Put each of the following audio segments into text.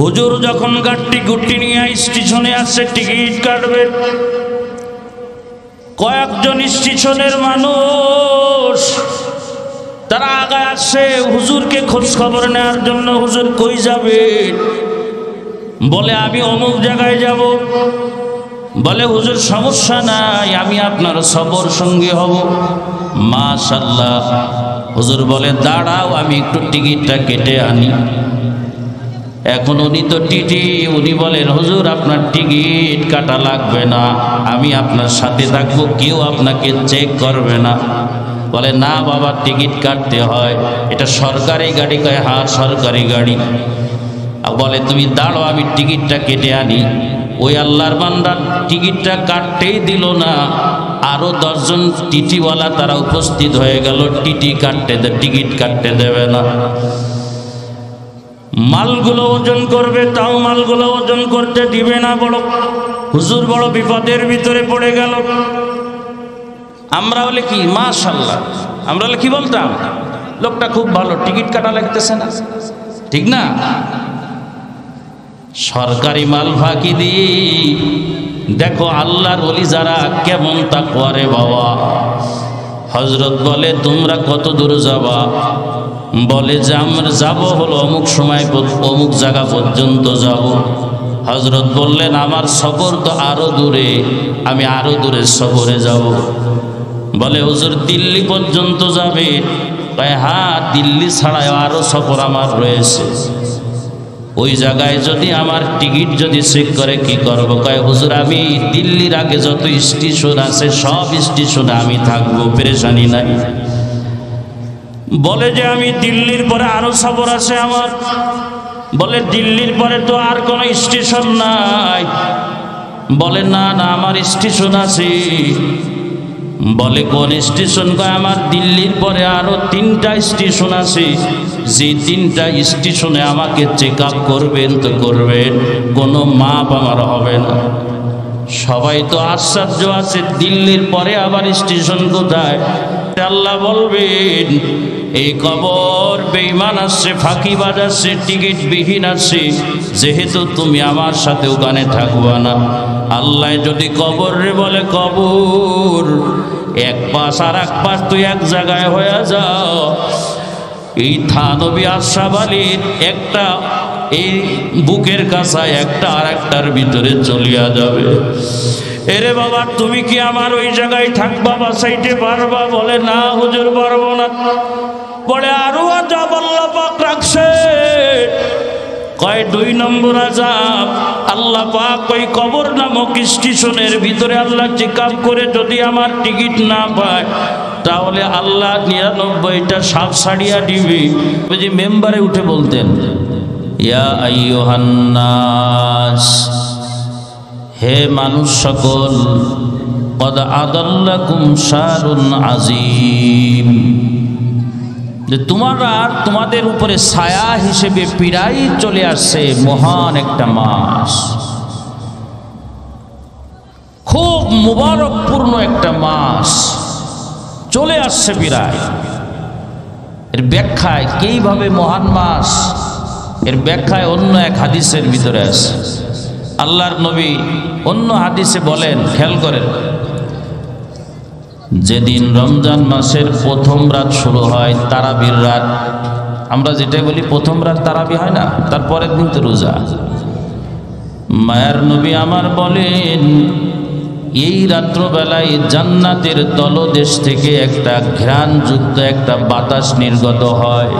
হুজুর যখন গাড়ি গুটি নিয়ে স্টেশনে আসছে টিকিট কাটবে, কয়েকজন স্টেশনের মানুষ তারা আগে আসছে হুজুরকে খোঁজ খবর নেওয়ার জন্য। হুজুর কই যাবে? বলে আমি অমুক জায়গায় যাব। বলে হুজুর সমস্যা নাই, আমি আপনার সফর সঙ্গী হব। মাশাআল্লাহ। হুজুর বলে দাঁড়াও, আমি একটু টিকিটটা কেটে আনি। এখন উনি তো টিটি, উনি বলেন হুজুর আপনার টিকিট কাটা লাগবে না, আমি আপনার সাথে থাকবো, কেউ আপনাকে চেক করবে না। বলে না বাবা, টিকিট কাটতে হয়, এটা সরকারি গাড়ি। কয় হ্যাঁ সরকারি গাড়ি। বলে তুমি দাঁড়াও, আমি টিকিটটা কেটে আনি। ওই আল্লাহর বান্দা টিকিটটা কাটতেই দিল না, আরো 10 জন টিটিওয়ালা তারা উপস্থিত হয়ে গেল, টিকিট কাটতে দেবে না। মালগুলো ওজন করবে, তাও মালগুলো ওজন করতে দিবে না। বড় হুজুর বড় বিপদের ভিতরে পড়ে গেল। আমরা বলে কি মাশাআল্লাহ, আমরা বলে কি বলতাম, লোকটা খুব ভালো, টিকিট কাটা লাগতেছে না, ঠিক না? সরকারি মাল ফাঁকি দিয়ে দেখো আল্লাহর ওলি যারা কেমন তা করে বাবা। হযরত বলে তোমরা কত দূর যাবা? বলে যে আমরা যাব হলো অমুক সময় অমুক জায়গা পর্যন্ত যাব। হযরত বললেন আমার সফর তো আরো দূরে, আমি আরো দূরে সফরে যাব। বলে হুজুর দিল্লি পর্যন্ত যাবে? হ্যাঁ, দিল্লি ছাড়াও আরো সফর আমার রয়েছে। ওই জায়গায় যদি আমার টিকিট যদি চেক করে কি করব? কয় হুজুর আমি দিল্লির আগে যত স্টেশন আছে সব স্টেশনে আমি থাকবো, পেরেশানি নাই। বলে যে আমি দিল্লির পরে আরো সফর আছে আমার। বলে দিল্লির পরে তো আর কোনো স্টেশন নাই। বলে না না, আমার স্টেশন আছে। বলে কোন স্টেশন? কয় আমার দিল্লির পরে আরো 3টা স্টেশন আছে, যে 3টা স্টেশনে আমাকে চেক আপ করবেন তো করবেন, কোনো মাপ আমার হবে না। সবাই তো আশ্চর্য আছে, দিল্লির পরে আবার স্টেশন কোথায়? আল্লাহ বলবেন এই কবর বেঈমান আসছে, ফাঁকিবাজ আসছে, টিকিট বিহীন আসছে, যেহেতু তুমি আমার সাথে ওখানে থাকবা না। আল্লাহ যদি কবর রে বলে কবর এক পাশ আর এক পাশ তুই এক জায়গায় হয়ে যাও, এই থানবী আশরাফ আলীর একটা এই বুকের কাছায় একটা আর একটার ভিতরে চলিয়া যাবে। এরে বাবা তুমি কি আমার ওই জায়গায় থাকবা, বাঁচাইতে পারবা? বলে না হুজুর পারবো না। বলে আরো আযাব আল্লাহ পাক রাখছে। কয় 2 নম্বর আযাব আল্লাহ পাক ওই কবর নামক স্টেশনের ভিতরে আল্লাহ চেক আপ করে যদি আমার টিকিট না পায়, তাহলে আল্লাহ 99টা সাপ ছাড়িয়া দিবে। ওই যে মেম্বারে উঠে বলতেন ইয়া আইয়ুহান নাস, হে মানুষ সকল, কদ আদাল্লাকুম শারুন আজিম, যে তোমাদের উপরে ছায়া হিসেবে পীড়াই চলে আসছে মহান একটা মাস, খুব মুবারকপূর্ণ একটা মাস চলে আসছে পীড়াই। এর ব্যাখ্যায় কিভাবে মহান মাস, এর ব্যাখ্যায় অন্য এক হাদিসের ভিতরে আছে। আল্লাহর নবী অন্য হাদিসে বলেন, খেয়াল করেন, যেদিন রমজান মাসের প্রথম রাত শুরু হয়, তারাবির রাত, আমরা যেটাই বলি প্রথম রাত তারাবি হয় না, তারপরের দিন তো রোজা। মায়ার নবী আমার বলেন এই রাত্রবেলায় জান্নাতের তলদেশ থেকে একটা ঘ্রাণযুক্ত একটা বাতাস নির্গত হয়।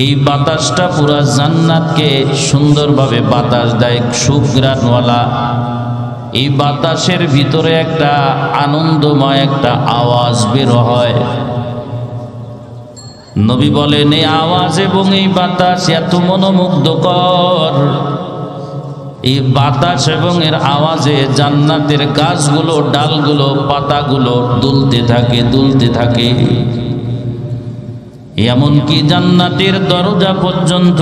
এই বাতাসটা পুরা জান্নাতকে সুন্দরভাবে বাতাস দেয়, সুঘ্রাণওয়ালা। এই বাতাসের ভিতরে একটা আনন্দময় একটা আওয়াজ বের হয়। নবী বলেন এই আওয়াজ এবং এই বাতাস এত মনোমুগ্ধকর, এই বাতাস এবং এর আওয়াজে জান্নাতের গাছগুলো, ডালগুলো, পাতাগুলো দুলতে থাকে, দুলতে থাকে। এমনকি জান্নাতের দরজা পর্যন্ত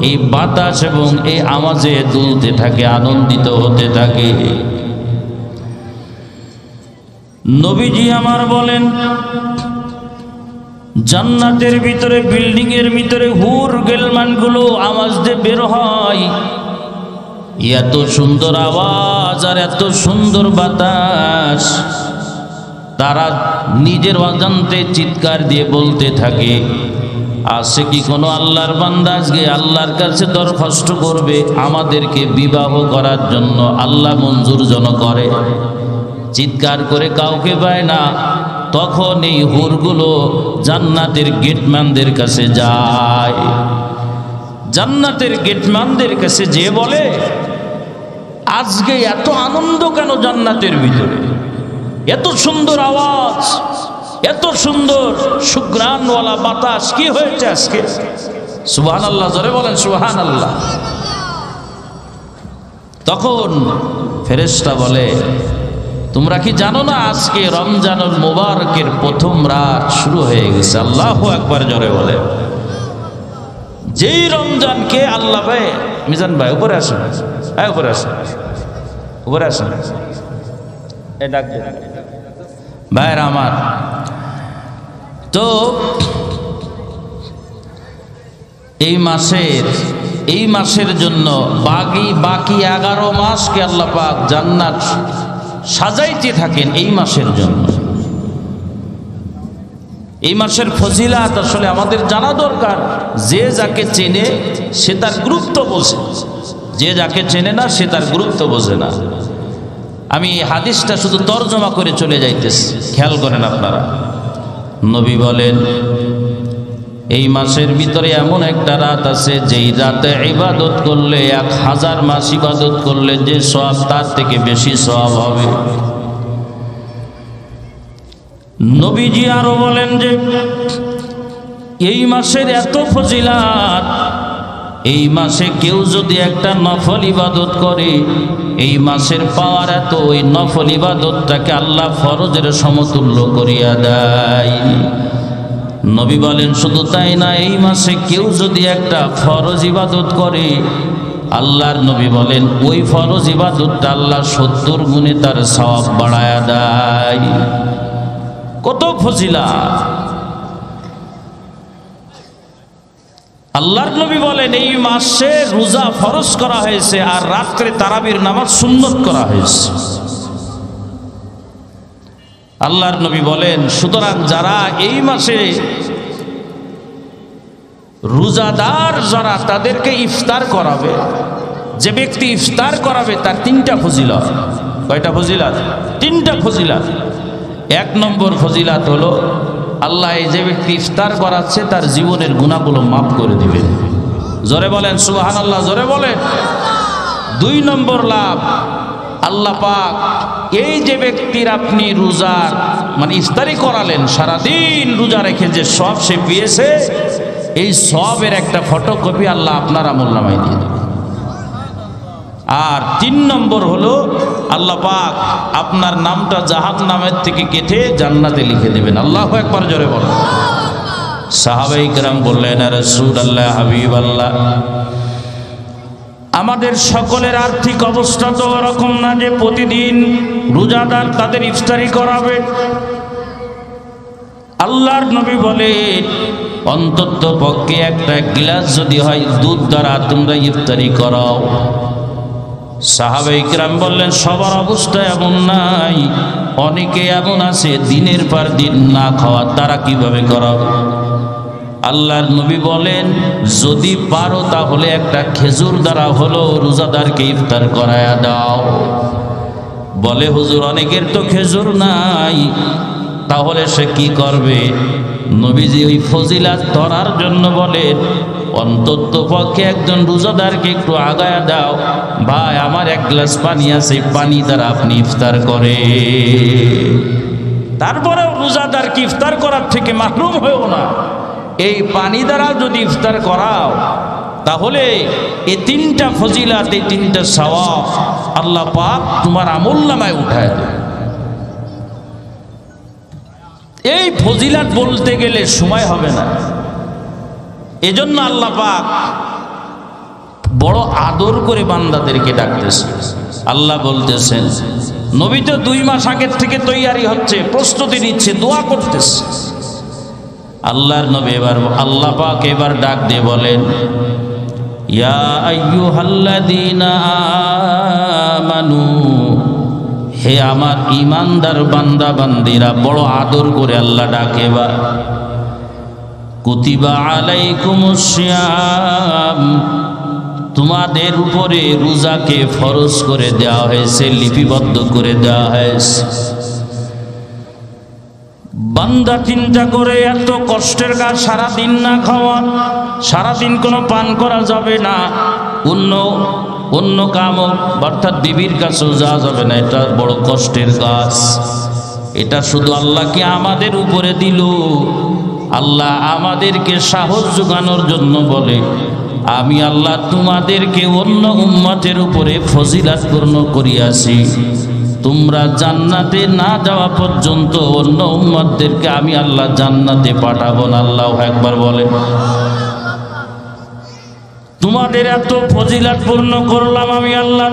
এই বাতাস এবং এই আওয়াজে দুলতে থাকে, আনন্দিত হতে থাকে। নবীজি আমার বলেন জান্নাতের ভিতরে বিল্ডিং এর ভিতরে হুর গেলমানগুলো আওয়াজ দিয়ে বের হয়। এত সুন্দর আওয়াজ আর এত সুন্দর বাতাস, তারা নিজের অজান্তে চিৎকার দিয়ে বলতে থাকে, আছে কি কোনো আল্লাহর বান্দা আজকে আল্লাহর কাছে দরখাস্ত করবে আমাদেরকে বিবাহ করার জন্য, আল্লাহ মঞ্জুর যেন করে। চিৎকার করে কাউকে পায় না। তখন এই হুরগুলো জান্নাতের গেটম্যানদের কাছে যায়। জান্নাতের গেটম্যানদের কাছে যে বলে, আজকে এত আনন্দ কেন জান্নাতের ভিতরে, এত সুন্দর আওয়াজ, এত সুন্দর সুঘ্রাণওয়ালা বাতাস, কি হয়েছে আজকে? সুবহানাল্লাহ, জোরে বলেন সুবহানাল্লাহ। তখন ফেরেশতা বলে, তোমরা কি জানো না আজকে রমজানুল মুবারকের প্রথম রাত শুরু হয়ে গেছে? আল্লাহু আকবার, জোরে বলে। যেই রমজানকে আল্লাহ ভাই, মিজান ভাই উপরে আসেন, উপরে আসেন, উপরে আসেন, এই ডাক দেন ভাইরা আমার। তো এই মাসের জন্য বাকি 11 মাসকে আল্লাহ পাক জান্নাত সাজাইতে থাকেন এই মাসের জন্য। এই মাসের ফজিলাত আসলে আমাদের জানা দরকার। যে যাকে চেনে সে তার গুরুত্ব বোঝে, যে যাকে চেনে না সে তার গুরুত্ব বোঝে না। আমি হাদিসটা শুধু তর্জমা করে চলে যাইতেছি, খেয়াল করেন আপনারা। নবী বলেন, এই মাসের ভিতরে এমন একটা রাত আছে যেই রাতে ইবাদত করলে 1000 মাস ইবাদত করলে যে সওয়াব তার থেকে বেশি সওয়াব হবে। নবীজি আরো বলেন যে এই মাসের এত ফজিলাত, এই মাসে কেউ যদি একটা নফল ইবাদত করে, এই মাসের পাওয়ার এত, ওই নফল ইবাদতটাকে আল্লাহ ফরজের সমতুল্য করিয়া দেয়। নবী বলেন শুধু তাই না, এই মাসে কেউ যদি একটা ফরজ ইবাদত করে, আল্লাহর নবী বলেন ওই ফরজ ইবাদতটা আল্লাহ 70 গুণে তার সওয়াব বাড়ায়া দেয়। কত ফজিলাত! আল্লাহর নবী বলেন এই মাসে রোজা ফরজ করা হয়েছে আর রাত্রে তারাবির নামাজ সুন্নত করা হয়েছে। আল্লাহর নবী বলেন সুতরাং যারা এই মাসে রোজাদার যারা, তাদেরকে ইফতার করাবে, যে ব্যক্তি ইফতার করাবে তার 3টা ফজিলত। কয়টা ফজিলত? 3টা ফজিলত। 1 নম্বর ফজিলত হলো আল্লাহ এই যে ব্যক্তি ইফতার করাচ্ছে তার জীবনের গুনাহগুলো মাফ করে দিবেন। জোরে বলেন সুবহানাল্লাহ, জোরে বলেন। 2 নম্বর লাভ, আল্লাহ পাক এই যে ব্যক্তির আপনি রোজার মানে ইফতারি করালেন, সারাদিন রোজা রেখে যে সব সে পেয়েছে, এই সবের একটা ফটোকপি আল্লাহ আপনার আমলনামায় দিয়ে দেবেন। আর 3 নম্বর হলো আল্লাহ পাক আপনার নামটা জাহান্নামের থেকে কেটে জান্নাতে লিখে দেবেন। আল্লাহু আকবার, জোরে বলেন। সাহাবায়ে কেরাম বললেন, ইয়া রাসূলুল্লাহ, হাবিবাল্লাহ, আমাদের সকলের আর্থিক অবস্থা তো এরকম না যে প্রতিদিন রোজাদার তাদের ইফতারি করাবে। আল্লাহর নবী বলেন অন্তত পক্ষে একটা গ্লাস যদি হয় দুধ দ্বারা তোমরা ইফতারি করাও। সাহাবায়ে কেরাম বললেন সবার অবস্থা এমন নাই, অনেকে এমন আছে দিনের পর দিন না খাওয়া, তারা কিভাবে করাবে? আল্লাহর নবী বলেন যদি পারো তাহলে একটা খেজুর দ্বারা হলো রোজাদারকে ইফতার করায়া দাও। বলে হুজুর অনেকের তো খেজুর নাই, তাহলে সে কি করবে? নবীজি ওই ফজিলাত ধরার জন্য বলেন অন্তত পক্ষে একজন রোজাদারকে একটু আগায়া দাও, ভাই আমার 1 গ্লাস পানি আছে, পানি দ্বারা আপনি ইফতার করে। তারপরেও রোজাদারকে ইফতার করার থেকে মাহরুম হয়েও না, এই পানি দ্বারা যদি ইফতার করাও তাহলে এই 3টা ফজিলাত, এই 3টা সওয়াব আল্লাহ পাক তোমার আমলনামায় উঠায় দেবে। এই ফজিলাত বলতে গেলে সময় হবে না, এজন্য আল্লাহ পাক বড় আদর করে বান্দাদেরকে ডাকতেছে। আল্লাহ বলতেছেন নবী তো 2 মাস আগের থেকে তৈয়ারি হচ্ছে, প্রস্তুতি নিচ্ছে, দোয়া করতেছে। আল্লাহর নবী এবার আল্লাহ পাক এবার ডাক দিয়ে বলেন, ইয়া আইয়ুহাল্লাযীনা আমানু, হে আমার ঈমানদার বান্দা বান্দিরা, বড় আদর করে আল্লাহ ডাকে বা, কুতিবা আলাইকুমুস সিয়াম, তোমাদের উপরে রোজাকে ফরজ করে দেওয়া হয়েছে, লিপিবদ্ধ করে দেওয়া হয়েছে। বান্দা চিন্তা করে, এত কষ্টের কাজ, সারাদিন না খাওয়া, সারাদিন কোনো পান করা যাবে না, অন্য কাম অর্থাৎ বিবির কাছেও যাওয়া যাবে না, এটা বড় কষ্টের কাজ। এটা শুধু আল্লাহকে আমাদের উপরে দিল, আল্লাহ আমাদেরকে সাহস যোগানোর জন্য বলে, আমি আল্লাহ তোমাদেরকে অন্য উম্মতের উপরে ফজিলাতপূর্ণ করিয়াছি, তোমরা জান্নাতে না যাওয়া পর্যন্ত অন্য উম্মতদেরকে আমি আল্লাহ জান্নাতে পাঠাবো না। আল্লাহু আকবার বলে, তোমাদের এত ফজিলাত পূর্ণ করলাম আমি আল্লাহ,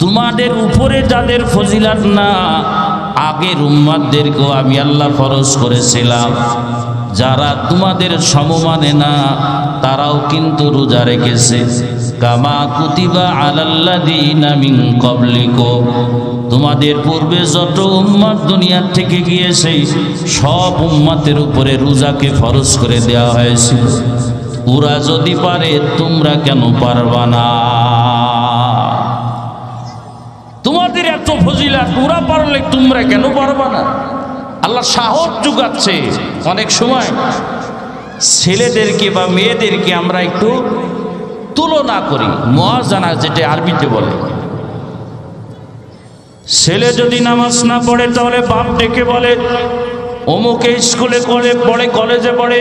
তোমাদের উপরে যাদের ফজিলাত না, আগের উম্মতদেরকেও আমি আল্লাহ ফরজ করেছিলাম, যারা তোমাদের সমমানে না তারাও কিন্তু রোজা রেখেছে। কামা কুতিবা আলাল্লাযীনা মিন ক্বাবলিকুম, তোমাদের পূর্বে যত উম্মত দুনিয়ার থেকে গিয়েছে সব উম্মতের উপরে রোজাকে ফরজ করে দেওয়া হয়েছিল। ওরা যদি পারে তোমরা কেন পারবা না? তোমাদের এত ফজিলাত, ওরা পারলে তোমরা কেন পারবা না? আল্লাহ সাহস যোগাচ্ছে। অনেক সময় ছেলেদেরকে বা মেয়েদেরকে আমরা একটু তুলনা করি, মুয়াজানা যেটা আরবিতে বলে। ছেলে যদি নামাজ না পড়ে তাহলে বাপ ডেকে বলে, অমুকে স্কুলে পড়ে, কলেজে পড়ে,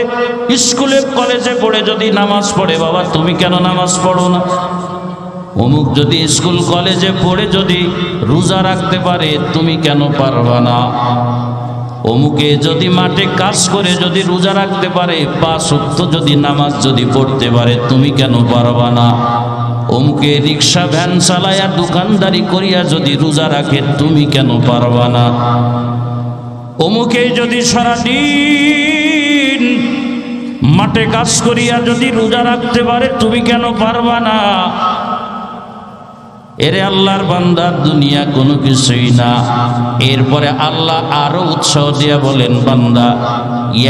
স্কুলে কলেজে পড়ে যদি নামাজ পড়ে, বাবা তুমি কেন নামাজ পড়ো না? অমুক যদি স্কুল কলেজে পড়ে যদি রোজা রাখতে পারে, তুমি কেন পারবা না? অমুকে যদি মাঠে কাজ করে যদি রোজা রাখতে পারে, 5 ওয়াক্ত যদি নামাজ যদি পড়তে পারে, তুমি কেন পারবা না? অমুকে রিক্সা ভ্যান চালায়া দোকানদারি করিয়া যদি রোজা রাখে, তুমি কেন পারবা না? অমুকে যদি সারাদিন মাঠে কাজ করিয়া যদি রোজা রাখতে পারে, তুমি কেন পারবা না? এরে আল্লাহর বান্দা, দুনিয়া কোনো কিছুই না। এরপরে আল্লাহ আরো উৎসাহ দিয়া বলেন, বান্দা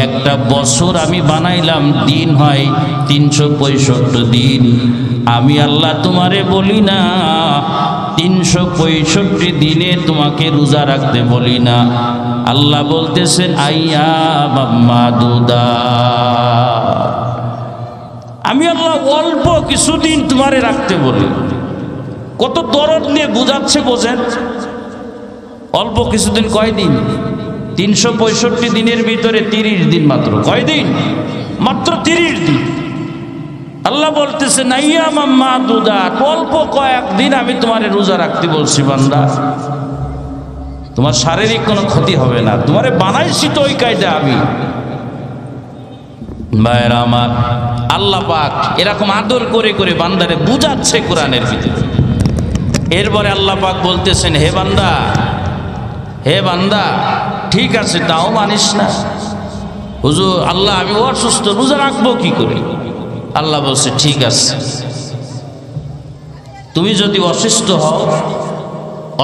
একটা বছর আমি বানাইলাম, দিন হয় 365 দিন। আমি আল্লাহ তোমারে বলি না 365 দিনে তোমাকে রোজা রাখতে বলি না। আল্লাহ বলতেছেন আইয়াম মাদুদা, আমি আল্লাহ অল্প কিছুদিন তোমারে রাখতে বলি। কত দরদ নিয়ে বুঝাচ্ছে বোঝেন। অল্প কিছুদিন কয়দিন? 365 দিনের ভিতরে 30 দিন মাত্র। কয়দিন? মাত্র 30 দিন। আল্লাহ বলতেছে আইয়ামাম মাদুদাত, অল্প কয়েকদিন আমি তোমারে রোজা রাখতে বলছি বান্দা। তোমার শারীরিক কোনো ক্ষতি হবে না, তোমারে বানাইছি তো ওই কায়দা আমি। ভাইরা আমার, আল্লাহ পাক এরকম আদর করে করে বান্দারে বুঝাচ্ছে কোরআনের ভিতরে। এরপরে আল্লাহ পাক বলতেছেন, হে বান্দা, হে বান্দা, ঠিক আছে তাও মানিস না। হুজুর আল্লাহ আমি অসুস্থ, রোজা রাখবো কি করে? আল্লাহ বলছে ঠিক আছে, তুমি যদি অসুস্থ হও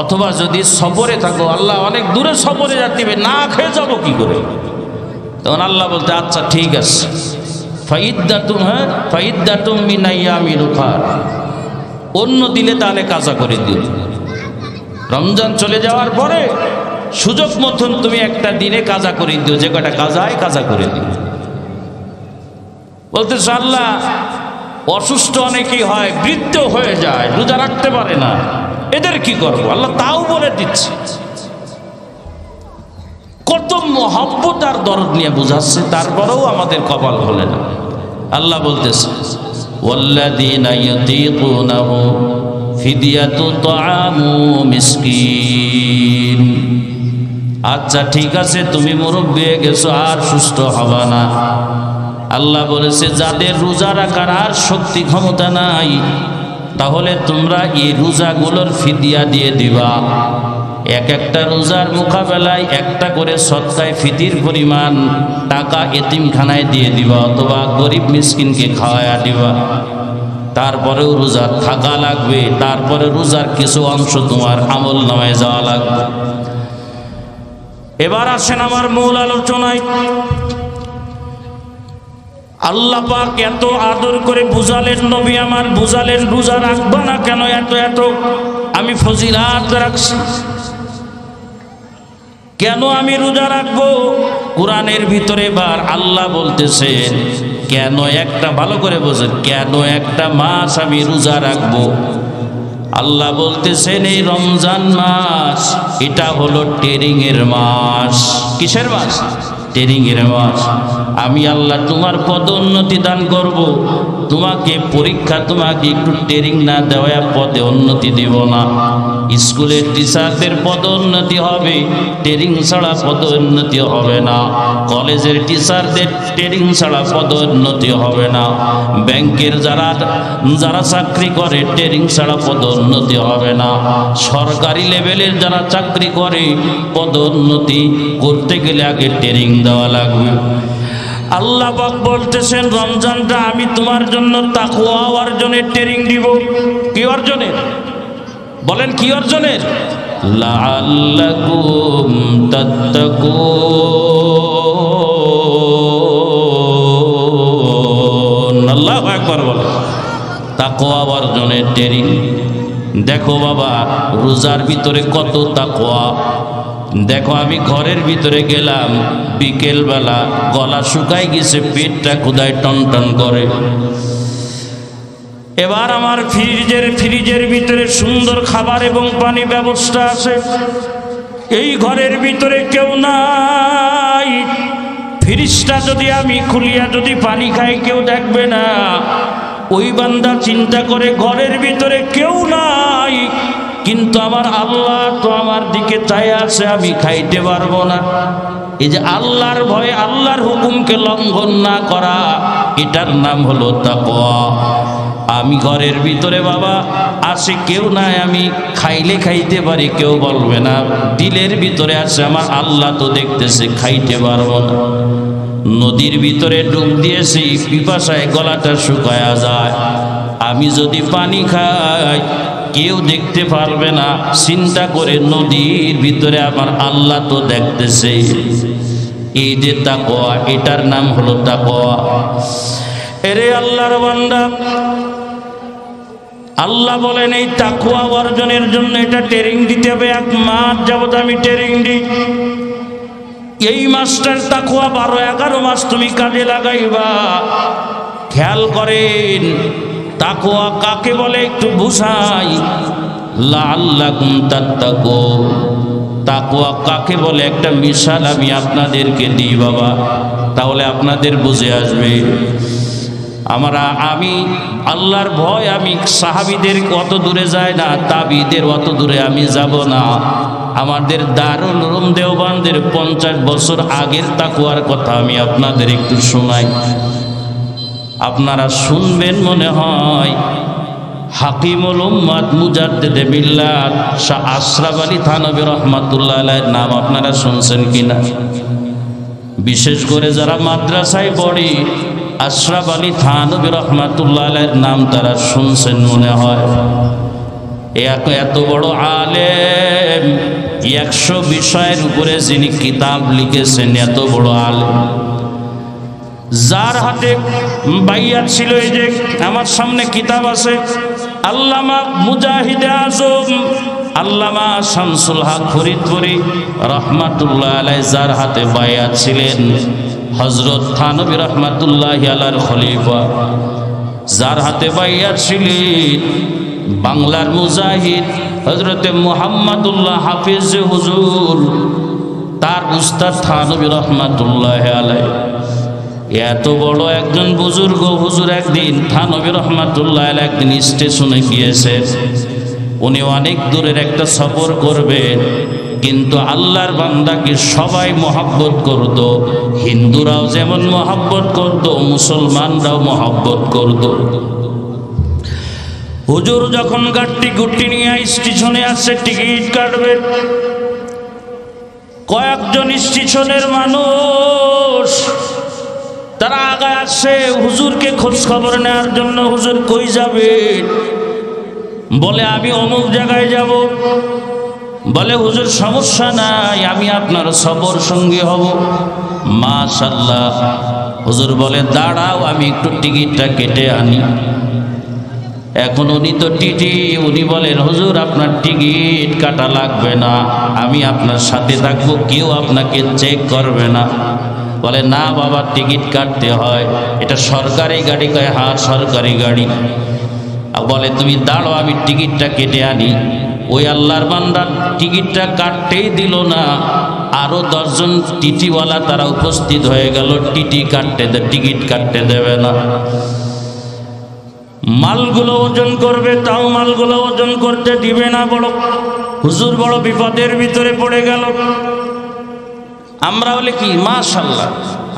অথবা যদি সফরে থাকো, আল্লাহ অনেক দূরে সফরে যেতে হবে, না খেয়ে যাবো কি করে? তখন আল্লাহ বলতে আচ্ছা ঠিক আছে, ফাইদ্দাতুম মিন আইয়ামিন উখার, অন্য দিলে তাহলে কাজা করে দিও। রমজান চলে যাওয়ার পরে সুযোগ মতন তুমি একটা দিনে কাজা করে দিও, যে কটা কাজা করে দিও। বলতেছে আল্লাহ অসুস্থ অনেকেই হয়, বৃদ্ধ হয়ে যায়, রোজা রাখতে পারে না, এদের কি করবো? আল্লাহ তাও বলে দিচ্ছে। কত মহব্বত আর দরদ নিয়ে বুঝাচ্ছে, তারপরেও আমাদের কপাল খোলে না। আল্লাহ বলতেছে ওয়াল্লাযীনা ইউতীকুনাহু ফিদিয়াতু তাআমু মিসকিন। আচ্ছা ঠিক আছে, তুমি মুরব্বি হয়ে গেছো, আর সুস্থ হবা না। আল্লাহ বলেছে যাদের রোজা রাখার আর শক্তি ক্ষমতা নাই, তাহলে তোমরা এই রোজাগুলোর ফিদিয়া দিয়ে দিবা। এক একটা রোজার মোকাবেলায় একটা করে সদকায়ে ফিতির পরিমাণ টাকা এতিমখানায় দিয়ে দিবা অথবা গরিব মিসকিনকে খাওয়ায়া দিবা। তারপরেও রোজা থাকা লাগবে, তারপরে রোজার কিছু অংশ তোমার আমল নামায় যাওয়া লাগবে। এবার আসেন আমার মূল আলোচনায়। আল্লাহ পাক এত আদর করে বুঝালেন, নবী আমার বুঝালেন রোজা রাখবা না কেন, এত এত আমি ফজিলাত রাখছি, কেন আমি রোজা রাখবো। কোরআনের ভিতরে এবার আল্লাহ বলতেছেন কেন একটা, ভালো করে বোঝেন, কেন একটা মাস আমি রোজা রাখবো। আল্লাহ বলতেছেন এই রমজান মাস এটা হলো ট্রেনিং এর মাস। কিসের মাস? ট্রেনিং এর মাস। আমি আল্লাহ তোমার পদোন্নতি দান করব, তোমাকে পরীক্ষা, তোমাকে একটু ট্রেনিং না দেওয়া পদে উন্নতি দেব না। স্কুলের টিচারদের পদোন্নতি হবে, ট্রেনিং ছাড়া পদোন্নতি হবে না। কলেজের টিচারদের ট্রেনিং ছাড়া পদোন্নতি হবে না। ব্যাংকের যারা চাকরি করে ট্রেনিং ছাড়া পদোন্নতি হবে না। সরকারি লেভেলের যারা চাকরি করে পদোন্নতি করতে গেলে আগে ট্রেনিং দেওয়া লাগবে। আল্লাহ পাক বলতেছেন রমজানটা আমি তোমার জন্য তাকওয়া অর্জনের ট্রেনিং দিব। কি অর্জনের? বলেন কি অর্জনের? লাআল্লাকুম তাত্তাকুন। আল্লাহু আকবার বলেন। তাকওয়া অর্জনের ট্রেনিং। দেখো বাবা রোজার ভিতরে কত তাকওয়া। দেখো আমি ঘরের ভিতরে গেলাম বিকেলবেলা, গলা শুকায় গেছে, পেটটা ক্ষুধায় টন টন করে। এবার আমার ফ্রিজের ভিতরে সুন্দর খাবার এবং পানি ব্যবস্থা আছে। এই ঘরের ভিতরে কেউ নাই। ফ্রিজটা যদি আমি খুলিয়া যদি পানি খাই কেউ দেখবে না। ওই বান্দা চিন্তা করে ঘরের ভিতরে কেউ নাই, কিন্তু আমার আল্লাহ তো আমার দিকে চাই আছে, আমি খাইতে পারবো না। এই যে আল্লাহর ভয়ে আল্লাহর হুকুমকে লঙ্ঘন না করা, এটার নাম হলো তাকওয়া। আমি ঘরের ভিতরে বাবা আসে কেউ নাই, আমি খাইলে খাইতে পারি, কেউ বলবে না। দিলের ভিতরে আছে আমার আল্লাহ তো দেখতেছে, খাইতে পারবো না। নদীর ভিতরে ডুব দিয়েছি, পিপাসায় গলাটা শুকায়া যায়। আমি যদি পানি খাই কেউ দেখতে পারবে না, চিন্তা করে নদীর ভিতরে আমার আল্লাহ তো দেখতেছে। এই যে তাকওয়া, এটার নাম হলো তাকওয়া। এরে আল্লাহর বান্দা, আল্লাহ বলেন এই তাকওয়া অর্জনের জন্য এটা ট্রেনিং দিতে হবে। 1 মাস যাবত আমি ট্রেনিং দিই। এই মাসটার তাকওয়া 12-11 মাস তুমি কাজে লাগাইবা। খেয়াল করেন তাকওয়া কাকে বলে একটু বুঝাই। লাআল্লাকুম তাত্তাকুন। তাকওয়া কাকে বলে একটা মিশাল আমি আপনাদেরকে দিই বাবা, তাহলে আপনাদের বুঝে আসবে। আমি আল্লাহর ভয়, আমি সাহাবীদের অত দূরে যাই না, তাবিদের অত দূরে আমি যাব না। আমাদের দারুল উলুম দেওবন্দের 50 বছর আগের তাকওয়ার কথা আমি আপনাদের একটু শোনাই। আপনারা শুনবেন মনে হয়। হাকিমুল উম্মাত মুজাদ্দিদে মিল্লাত শাহ আশরাফ আলী থানভী রহমাতুল্লাহ আলাইহির নাম আপনারা শুনছেন কিনা? বিশেষ করে যারা মাদ্রাসায় পড়ে আশরাফ আলী থানভী রহমাতুল্লাহ আলাইহির নাম তারা শুনছেন মনে হয়। এত বড় আলেম, 100 বিষয়ের উপরে যিনি কিতাব লিখেছেন, এত বড় আলেম, যার হাতে বাইয়াত ছিল। এই যে আমার সামনে কিতাব আছে, আল্লামা মুজাহিদে আজম আল্লামা শামসুল হক ফরিদপুরি রহমাতুল্লাহ আলাইহি, যার হাতে বাইয়াত ছিলেন হযরত থানভী রহমাতুল্লাহি আলাইহির খলিফা, যার হাতে বাইয়াত ছিলেন বাংলার মুজাহিদ হযরতে মুহাম্মদুল্লাহ হাফিজ হুজুর, তার উস্তাদ থানভী রহমাতুল্লাহি আলাইহি। এত বড় একজন বুজুর্গ হুজুর একদিন থানভী রহমাতুল্লাহ আলাইহি একদিন স্টেশনে গিয়েছেন। উনি অনেক দূরের একটা সফর করবেন, কিন্তু আল্লাহর বান্দাকে সবাই মহব্বত করত। হিন্দুরাও যেমন মহব্বত করত, মুসলমানরাও মহব্বত করত। হুজুর যখন গাড়ি গুটি নিয়ে স্টেশনে আসছে টিকিট কাটবে, কয়েকজন স্টেশনের মানুষ তারা আগায় আসে হুজুরকে খোঁজ খবর নেওয়ার জন্য। হুজুর কই যাবে? বলে আমি অমুক জায়গায় যাব। বলে হুজুর সমস্যা নাই, আমি আপনার সফর সঙ্গী হব। মাশাআল্লাহ। হুজুর বলে দাঁড়াও, আমি একটু টিকিটটা কেটে আনি। এখন উনি তো টিটি, উনি বলেন হুজুর আপনার টিকিট কাটা লাগবে না, আমি আপনার সাথে থাকবো, কেউ আপনাকে চেক করবে না। বলে না বাবা, টিকিট কাটতে হয়, এটা সরকারি গাড়ি। কয় হ্যাঁ সরকারি গাড়ি। বলে তুমি দাঁড়ো, আমি টিকিটটা কেটে আনি। ওই আল্লাহর বান্দা টিকিটটা কাটতেই দিল না, আরো 10 জন টিটিওয়ালা তারা উপস্থিত হয়ে গেল, টিকিট কাটতে দেবে না। মালগুলো ওজন করবে, তাও মালগুলো ওজন করতে দিবে না। বড় হুজুর বড় বিপদের ভিতরে পড়ে গেল। আমরা বলে কি মাশাআল্লাহ,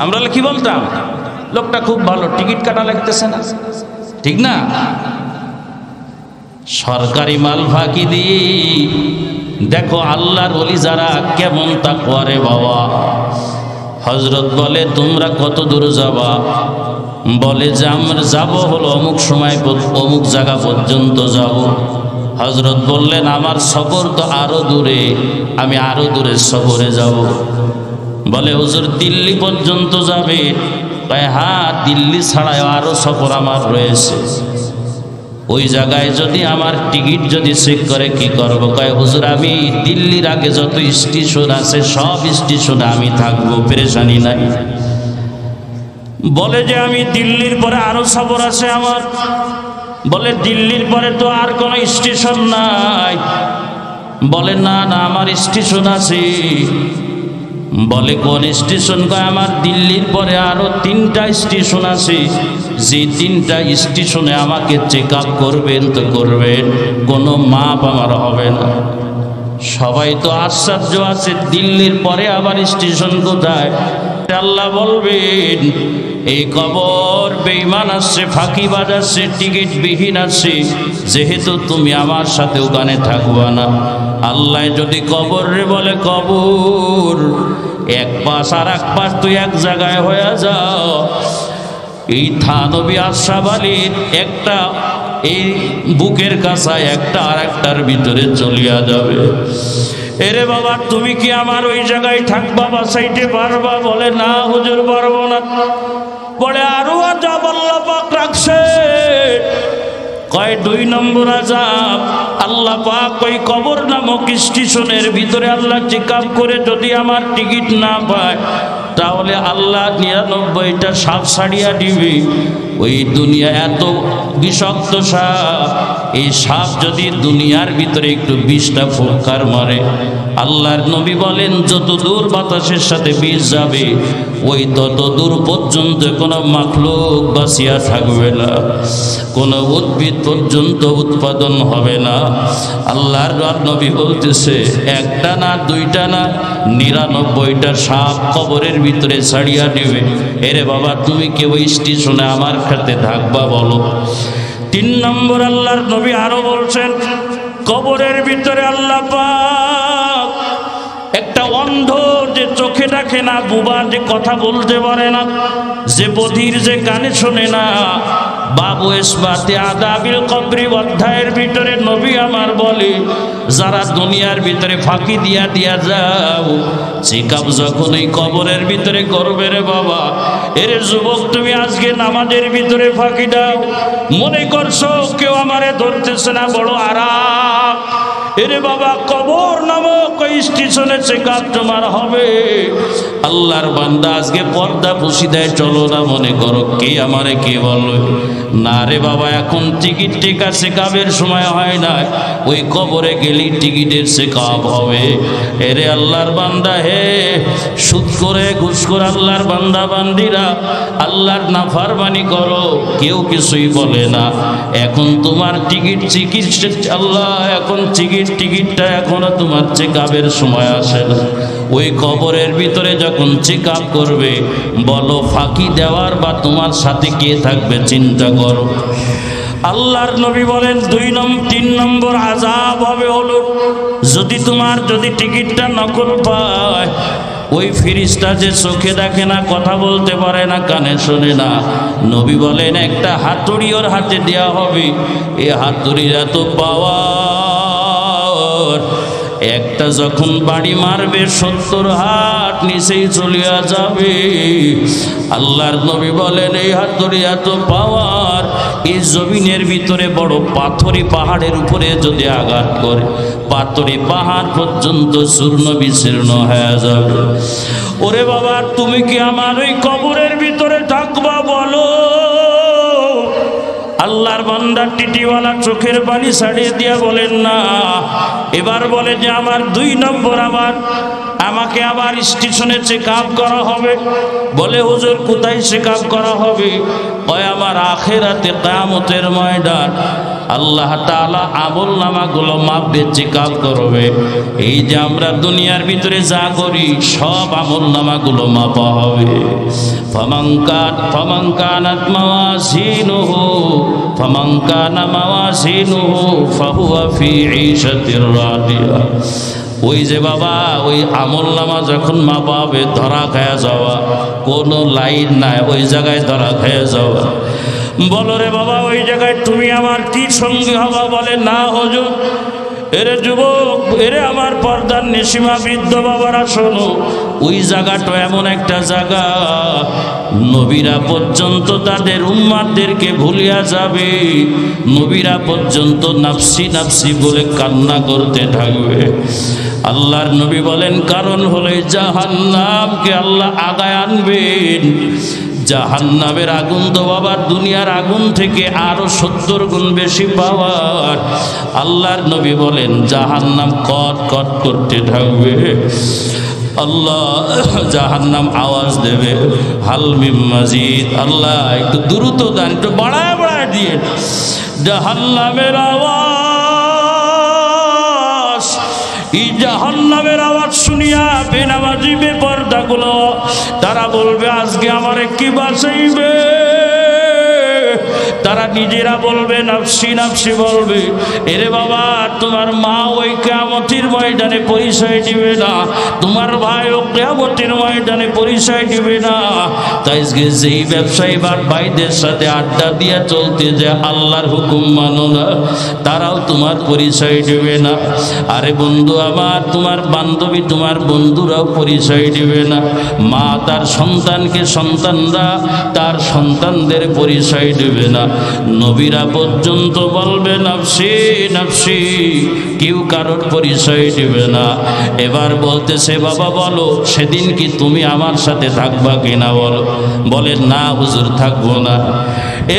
আমরা বলে কি বলতাম, লোকটা খুব ভালো, টিকিট কাটা লাগতেছে না, ঠিক না? সরকারি মাল ফাঁকি দিয়ে দেখো আল্লাহর ওলি যারা কেমন তাকওয়া রে বাবা। হযরত বলে তোমরা কত দূর যাবা? বলে যে আমরা যাব হলো অমুক সময় অমুক জায়গা পর্যন্ত যাব। হযরত বললেন আমার সফর তো আরো দূরে, আমি আরো দূরে সফরে যাব। বলে হুজুর দিল্লি পর্যন্ত যাবে? হ্যাঁ, দিল্লি ছাড়াও আরো সফর আমার রয়েছে। ওই জায়গায় যদি আমার টিকিট যদি চেক করে কি করব? কয় হুজুর আমি দিল্লির আগে যত স্টেশন আছে সব স্টেশনে আমি থাকবো, পেরেশানি নাই। বলে যে আমি দিল্লির পরে আরো সফর আছে আমার। বলে দিল্লির পরে তো আর কোনো স্টেশন নাই। বলে না না, আমার স্টেশন আছে। বলে কোন স্টেশন? কয় আমার দিল্লির পরে আরো 3টা স্টেশন আছে, যে 3টা স্টেশনে আমাকে চেক আপ করবেন তো করবেন, কোনো মাপ আমার হবে না। সবাই তো আশ্চর্য আছে, দিল্লির পরে আবার স্টেশন কোথায়? আল্লাহ বলবেন এই কবর বেঈমান আছে, ফাঁকিবাজ আছে, টিকিট বিহীন আছে, যেহেতু তুমি আমার সাথে ওখানে থাকবা না। আল্লাহ যদি কবর রে বলে কবর এক পাশ আর এক পাশ তুই এক জায়গায় হয়ে যাও, এই থানবী আশরাফ আলীর একটা এই বুকের কাছায় একটা আর একটার ভিতরে চলিয়া যাবে। এরে বাবা তুমি কি আমার ওই জায়গায় থাকবা, বাসাইতে পারবা? বলে না হুজুর পারবো না। বলে আরো আযাব আল্লাহ পাক রাখছে। কয় 2 নম্বর আযাব আল্লাহ পাক ওই কবর নামক স্টেশনের ভিতরে আল্লাহ চেক আপ করে যদি আমার টিকিট না পায়, তাহলে আল্লাহ 99টা সাপ ছাড়িয়া দিবে। ওই দুনিয়া এত বিষাক্ত সাপ, এই সাপ যদি দুনিয়ার ভিতরে একটু 20টা ফুৎকার মারে, আল্লাহর নবী বলেন যত দূর বাতাসের সাথে বিষ যাবে ওই তত দূর পর্যন্ত কোনো মাখলুক বাঁচিয়া থাকবে না, কোনো উদ্ভিদ পর্যন্ত উৎপাদন হবে না। আল্লাহর নবী বলতেছে 1টা না 2টা না 99টা সাপ কবরের ভিতরে ছাড়িয়া দিবে। এরে বাবা তুমি কি ওই স্টেশনে আমার সাথে থাকবা বলো? 3 নম্বর আল্লাহর নবী আরো বলছেন কবরের ভিতরে আল্লাহ পাক একটা অন্ধ যে চোখে দেখে না, বুবা যে কথা বলতে পারে না, যে বধির যে কানে শোনে না, বাবু ইসবাতে আদাবিল কবরি অধ্যায়ের ভিতরে নবী আমার বলে যারা দুনিয়ার ভিতরে ফাঁকি দিয়া দিয়া যাও, চেকআপ যখন এই কবরের ভিতরে করবে রে বাবা, এর যুবক তুমি আজকে নামাজের ভিতরে ফাঁকি দাও, মনে করছো কেউ আমারে ধরতেছে না, বড় আরাম। এরে বাবা কবর নামক ওই স্টেশনে চেকআপ তোমার হবে। আল্লাহর বান্দা আজকে পর্দা পুষি দেয়, চলো না, মনে করো কে আমারে কে বললো না রে বাবা, এখন টিকিট টিকা চেকআপের সময় হয় না, ওই কবরে গেলি টিকিটের চেকআপ হবে। এরে আল্লাহর বান্দা হে, সুদ করে ঘুষ করে আল্লাহর বান্দা বান্দিরা আল্লাহর নাফরমানি করো, কেউ কিছুই বলে না। এখন তোমার টিকিট আল্লাহ এখন টিকিটটা এখনো তোমার চেকআপের সময় আসে না। ওই কবরের ভিতরে যখন চেকআপ করবে, বলো ফাঁকি দেওয়ার বা তোমার সাথে কে থাকবে চিন্তা করো। আল্লাহর নবী বলেন 3 নম্বর আযাব হবে হলো যদি টিকিটটা নকল পায়, ওই ফেরেশতা যে চোখে দেখে না, কথা বলতে পারে না, কানে শোনে না, নবী বলেন একটা হাতুড়ি ওর হাতে দেওয়া হবে। এই হাতুড়ির এত পাওয়ার, একটা যখন বাড়ি মারবে 70 হাত নিচেই চলিয়া যাবে। আল্লাহর নবী বলেন এই হাতুড়ি এত পাওয়ার, এই জমিনের ভিতরে বড় পাথরি পাহাড়ের উপরে যদি আঘাত করে, পাথরি পাহাড় পর্যন্ত চূর্ণ বিচূর্ণ হয়ে যাবে। ওরে বাবা, তুমি কি আমার ওই কবরের ভিতরে থাকবা বলো? আল্লাহর বান্দা টিটিওয়ালা চোখের পানি ছাড়িয়ে দিয়া বলেন না। এবার বলে যে আমার 2 নম্বর আমাকে আবার স্টেশনে চেক আপ করা হবে। বলে হুজুর কোথায় চেক আপ করা হবে? কয় আমার আখিরাতে কিয়ামতের ময়দান আল্লাহ তাআলা আমল নামাগুলো মাপবে, চেক আপ করবে। এই যে আমরা দুনিয়ার ভিতরে যা করি সব আমল নামাগুলো মাপা হবে। ফামান কানাত মাওয়াজিনুহু ফাহুয়া ফি ঈশাতির রাদিয়া। ওই যে বাবা, ওই আমল নামা যখন মাপা হবে, ধরা খায়া যাওয়া, কোনো লাইন নাই, ওই জায়গায় ধরা খায়া যাওয়া। বলো রে বাবা, ওই জায়গায় তুমি আমার কি সঙ্গী হবা? বলে না হুজুর। এরে যুবক, এরে আমার পর্দার নিসীমা বৃদ্ধ বাবারা শোনো, ওই জায়গাটা এমন একটা জায়গা, নবীরা পর্যন্ত তাদের উম্মাতদেরকে ভুলিয়া যাবে। নবীরা পর্যন্ত নাফসি নাফসি বলে কান্না করতে থাকবে। আল্লাহর নবী বলেন কারণ হলে জাহান্নামকে আল্লাহ আগায় আনবেন। জাহান্নামের আগুন তো বাবা দুনিয়ার আগুন থেকে আরো 70 গুণ বেশি পাওয়ার। আল্লাহর নবী বলেন জাহান্নাম কট কট করতে থাকবে। আল্লাহ জাহান্নাম আওয়াজ দেবে, হাল মিম মাজিদ। আল্লাহ একটু দ্রুত দেন, একটু বাড়ায় বাড়ায় দিয়ে। জাহান্নামের আওয়াজ, এই জাহান্নামের আওয়াজ শুনিয়া বেনামাজি বেপরদাগুলো তারা বলবে আজকে আমারে কি বাঁচাইবে? তারা নিজেরা বলবে নাফসি নাফসি বলবে। এরে বাবা, তোমার মা ওই কিয়ামতের ময়দানে পরিচয় দিবে না, তোমার ভাই ও কিয়ামতের ময়দানে পরিচয় দিবে না। তাই যেই ব্যবসায়ী ভাইদের সাথে আড্ডা দিয়া চলতে যে আল্লাহর হুকুম মানো না, তারাও তোমার পরিচয় দিবে না। আরে বন্ধু আমার, তোমার বান্ধবী তোমার বন্ধুরাও পরিচয় দিবে না। মা তার সন্তানকে, সন্তানরা তার সন্তানদের পরিচয় দিবে না। নবীরা পর্যন্ত বলবে নাফসি নাফসি, কেউ কারোর পরিচয় দিবে না। এবার বলতেছে বাবা বলো সেদিন কি তুমি আমার সাথে থাকবা কিনা? বলে না হুজুর থাকবো না।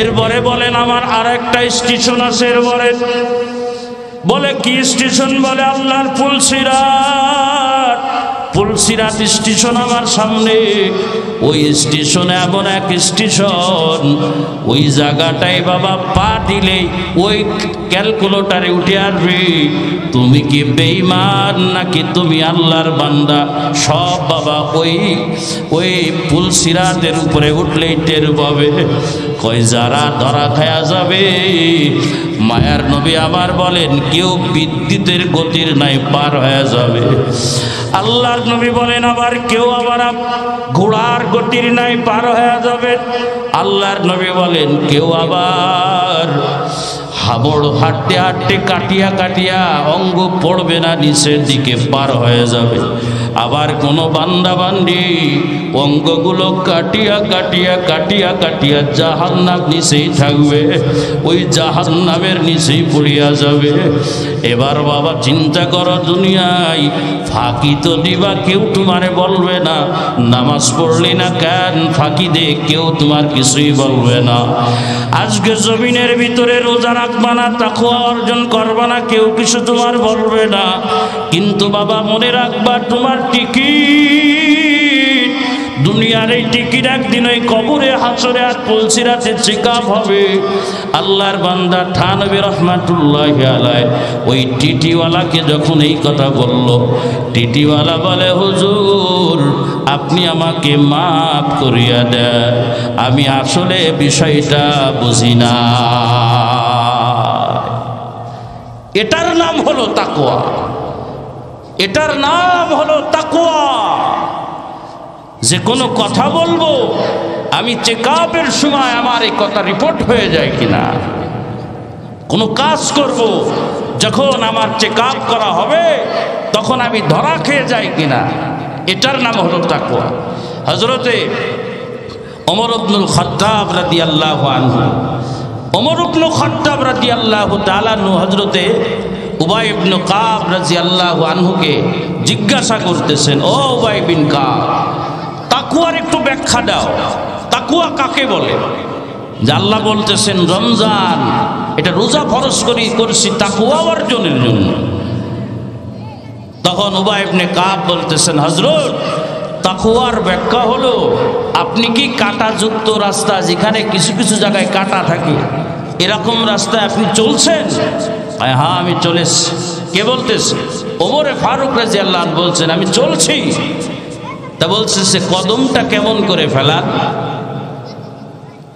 এরপরে বলেন আমার আর একটা স্টেশন আছে। এরপরে বলে কি স্টেশন? বলে আল্লাহর পুলসিরাত স্টেশন আমার সামনে। ওই স্টেশনে এমন এক স্টেশন, ওই জায়গাটায় বাবা পা দিলেই ওই ক্যালকুলেটারে উঠে আসবে তুমি কি বেঈমান নাকি তুমি আল্লাহর বান্দা। সব বাবা ওই পুলসিরাতের উপরে উঠলেই টের পাবে। কয় যারা ধরা খায়া যাবে, মায়ার নবী আবার বলেন কেউ বিদ্যুতের গতির নাই পার হয়ে যাবে। আল্লাহর নবী বলেন আবার কেউ আবার ঘোড়ার গতির নাই পার হয়ে যাবে। আল্লাহর নবী বলেন কেউ আবার হাবড় হাঁটতে হাঁটতে কাটিয়া কাটিয়া অঙ্গ পড়বে না, নিচের দিকে পার হয়ে যাবে। আবার কোনো বান্দা বান্দি অঙ্গগুলো কাটিয়া কাটিয়া কাটিয়া কাটিয়া জাহান্নাম নিচেই থাকবে, ওই জাহান্নামের নিচেই পড়িয়া যাবে। এবার বাবা চিন্তা করো, দুনিয়ায় ফাঁকি তো দিবা, কেউ তোমারে বলবে না। নামাজ পড়লি না কেন ফাঁকি দে, কেউ তোমার কিছুই বলবে না। আজকে জমিনের ভিতরে রোজা রাখবা না, তাকওয়া অর্জন করবা না, কেউ কিছু তোমার বলবে না। কিন্তু বাবা মনে রাখবা তোমার টিকিট, দুনিয়ার এই টিকিট একদিন ওই কবরে হাসরে আর পুলসিরাতে চেকআপ হবে। আল্লাহর বান্দা থানবী রহমাতুল্লাহি আলাইহি ওই টিটিওয়ালাকে যখন এই কথা বলল, টিটিওয়ালা বলে হুজুর আপনি আমাকে মাফ করিয়া দেন, আমি আসলে বিষয়টা বুঝি না। এটার নাম হলো তাকওয়া, এটার নাম হলো তাকওয়া। যে কোনো কথা বলবো আমি চেকআপের সময় আমার এই কথা রিপোর্ট হয়ে যায় কিনা, কোনো কাজ করব যখন আমার চেকআপ করা হবে তখন আমি ধরা খেয়ে যাই কিনা, এটার নাম হলো তাকওয়া। হযরতে ওমর ইবনুল খাত্তাব রাদিয়াল্লাহু আনহু, ওমর ইবনুল খাত্তাব রাদিয়াল্লাহু তাআলা আনহু হযরতে উবাই ইবনে কাব রাদিয়াল্লাহু আনহুকে জিজ্ঞাসা করতেছেন, ও উবাই বিন কাব, তাকওয়ার একটু ব্যাখ্যা দাও, তাকওয়া কাকে বলে? যে আল্লাহ বলতেছেন রমজান এটা রোজা ফরজ করছি তাকওয়া অর্জনের জন্য। তখন উবাই ইবনে কাব বলতেছেন, হযরত তাকওয়ার ব্যাখ্যা হলো আপনি কি কাঁটাযুক্ত রাস্তা, যেখানে কিছু কিছু জায়গায় কাঁটা থাকে, এরকম রাস্তায় আপনি চলছেন? হ্যাঁ আমি চলেছি। কে বলতেছে? ওমরে ফারুক রাদিয়াল্লাহু আনহু বলছেন আমি চলছি। তা বলছে সে কদমটা কেমন করে ফেলান?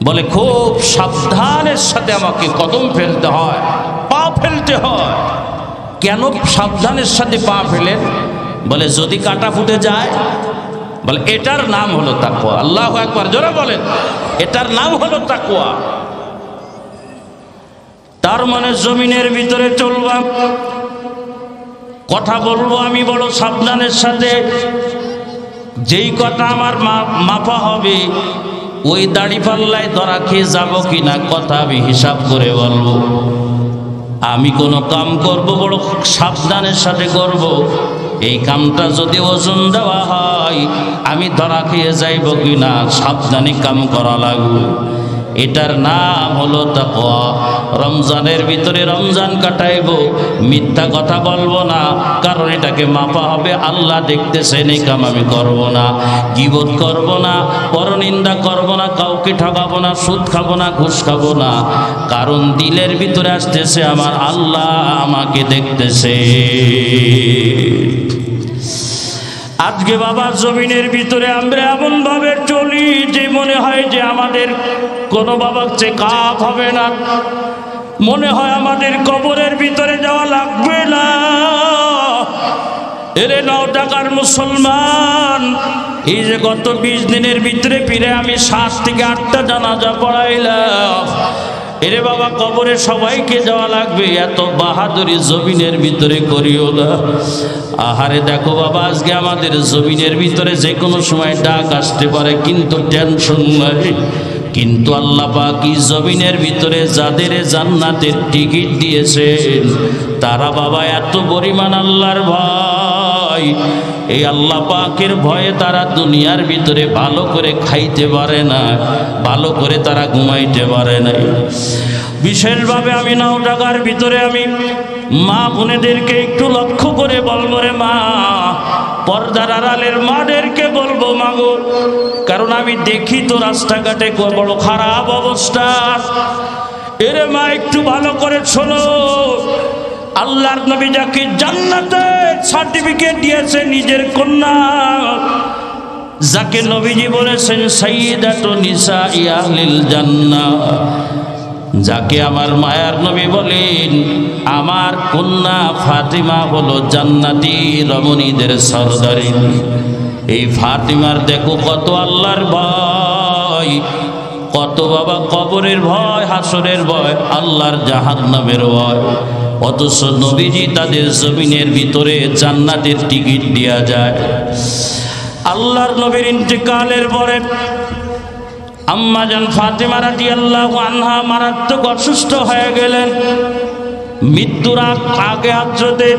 বলে খুব সাবধানের সাথে আমাকে কদম ফেলতে হয়, পা ফেলতে হয়। কেন সাবধানের সাথে পা ফেলেন? বলে যদি কাঁটা ফুটে যায়। বলে এটার নাম হলো তাকওয়া। আল্লাহু আকবার, জোরে বলেন, এটার নাম হলো তাকওয়া। তার মানে জমিনের ভিতরে চলবা, কথা বলবো আমি বড় সাবধানের সাথে। যেই কথা আমার মাপা হবে ওই দাড়ি পাল্লায় ধরা খেয়ে যাবো কিনা কথা আমি হিসাব করে বলবো। আমি কোনো কাম করব বড় সাবধানের সাথে করব। এই কামটা যদি ওজন দেওয়া হয় আমি ধরা খেয়ে যাইব কিনা সাবধানে কাম করা লাগবে। এটার নাম হলো তাকওয়া। রমজানের ভিতরে রমজান কাটাইব, মিথ্যা কথা বলবো না, কারণ এটাকে মাপা হবে, আল্লাহ দেখতেছেন। এই কাম আমি করব না, গীবত করব না, পরনিন্দা করব না, কাউকে ঠকাবো না, সুদ খাবো না, ঘুষ খাবো না, কারণ দিলের ভিতরে আসতেছে আমার আল্লাহ আমাকে দেখতেছে। আজকে বাবা জমিনের ভিতরে আমরা এমন ভাবে চলি যে মনে হয় যে আমাদের কোনো বাবা চেকআপ হবে না, মনে হয় আমাদের কবরের ভিতরে যাওয়া লাগবে না। এরে 9 টাকার মুসলমান, এই যে গত 20 দিনের ভিতরে ফিরে আমি 7 থেকে 8টা জানাজা পড়াইলাম। এরে বাবা কবরে সবাইকে যাওয়া লাগবে, এত বাহাদুরি জমিনের ভিতরে করিও না। আহারে দেখো বাবা আজকে আমাদের জমিনের ভিতরে যে কোনো সময় ডাক আসতে পারে, কিন্তু টেনশন নাই। কিন্তু আল্লাহ পাক এই জমিনের ভিতরে যাদের জান্নাতের টিকিট দিয়েছেন তারা বাবা এত পরিমাণ আল্লাহর ভয়, এই আল্লাহ পাকের ভয়ে তারা দুনিয়ার ভিতরে ভালো করে খাইতে পারে না, ভালো করে তারা ঘুমাইতে পারে না। বিশেষভাবে আমি 9 টাকার ভিতরে আমি মা বোনেদেরকে একটু লক্ষ্য করে বলবো, রে মা, পর্দার আড়ালের মাদেরকে বলবো মাগো, কারণ আমি দেখি তো রাস্তাঘাটে বড় খারাপ অবস্থা। এরে মা একটু ভালো করে শোনো, আল্লাহর নবী যাকে জান্নাতের সার্টিফিকেট দিয়েছে নিজের কন্যা, যাকে নবীজি বলেছেন সাইয়্যিদাতু নিসাই আহলিল জান্নাহ, যাকে আমার মায়ার নবী বলেন আমার কন্যা ফাতিমা হলো জান্নাতি রমণীদের সরদারি। এই ফাতিমার দেখো কত আল্লাহর ভয়, কত বাবা কবরের ভয়, হাসরের ভয়, আল্লাহর জাহান্নামের ভয়। অথচ নবীজি তাদের জমিনের ভিতরে জান্নাতের টিকিট দেয়া যায়। আল্লাহর নবীর ইন্তেকালের পরে আম্মা জান ফাতিমা রাদিয়াল্লাহু আনহা মারাত্মক অসুস্থ হয়ে গেলেন। মৃত্যুর আগে হযরতে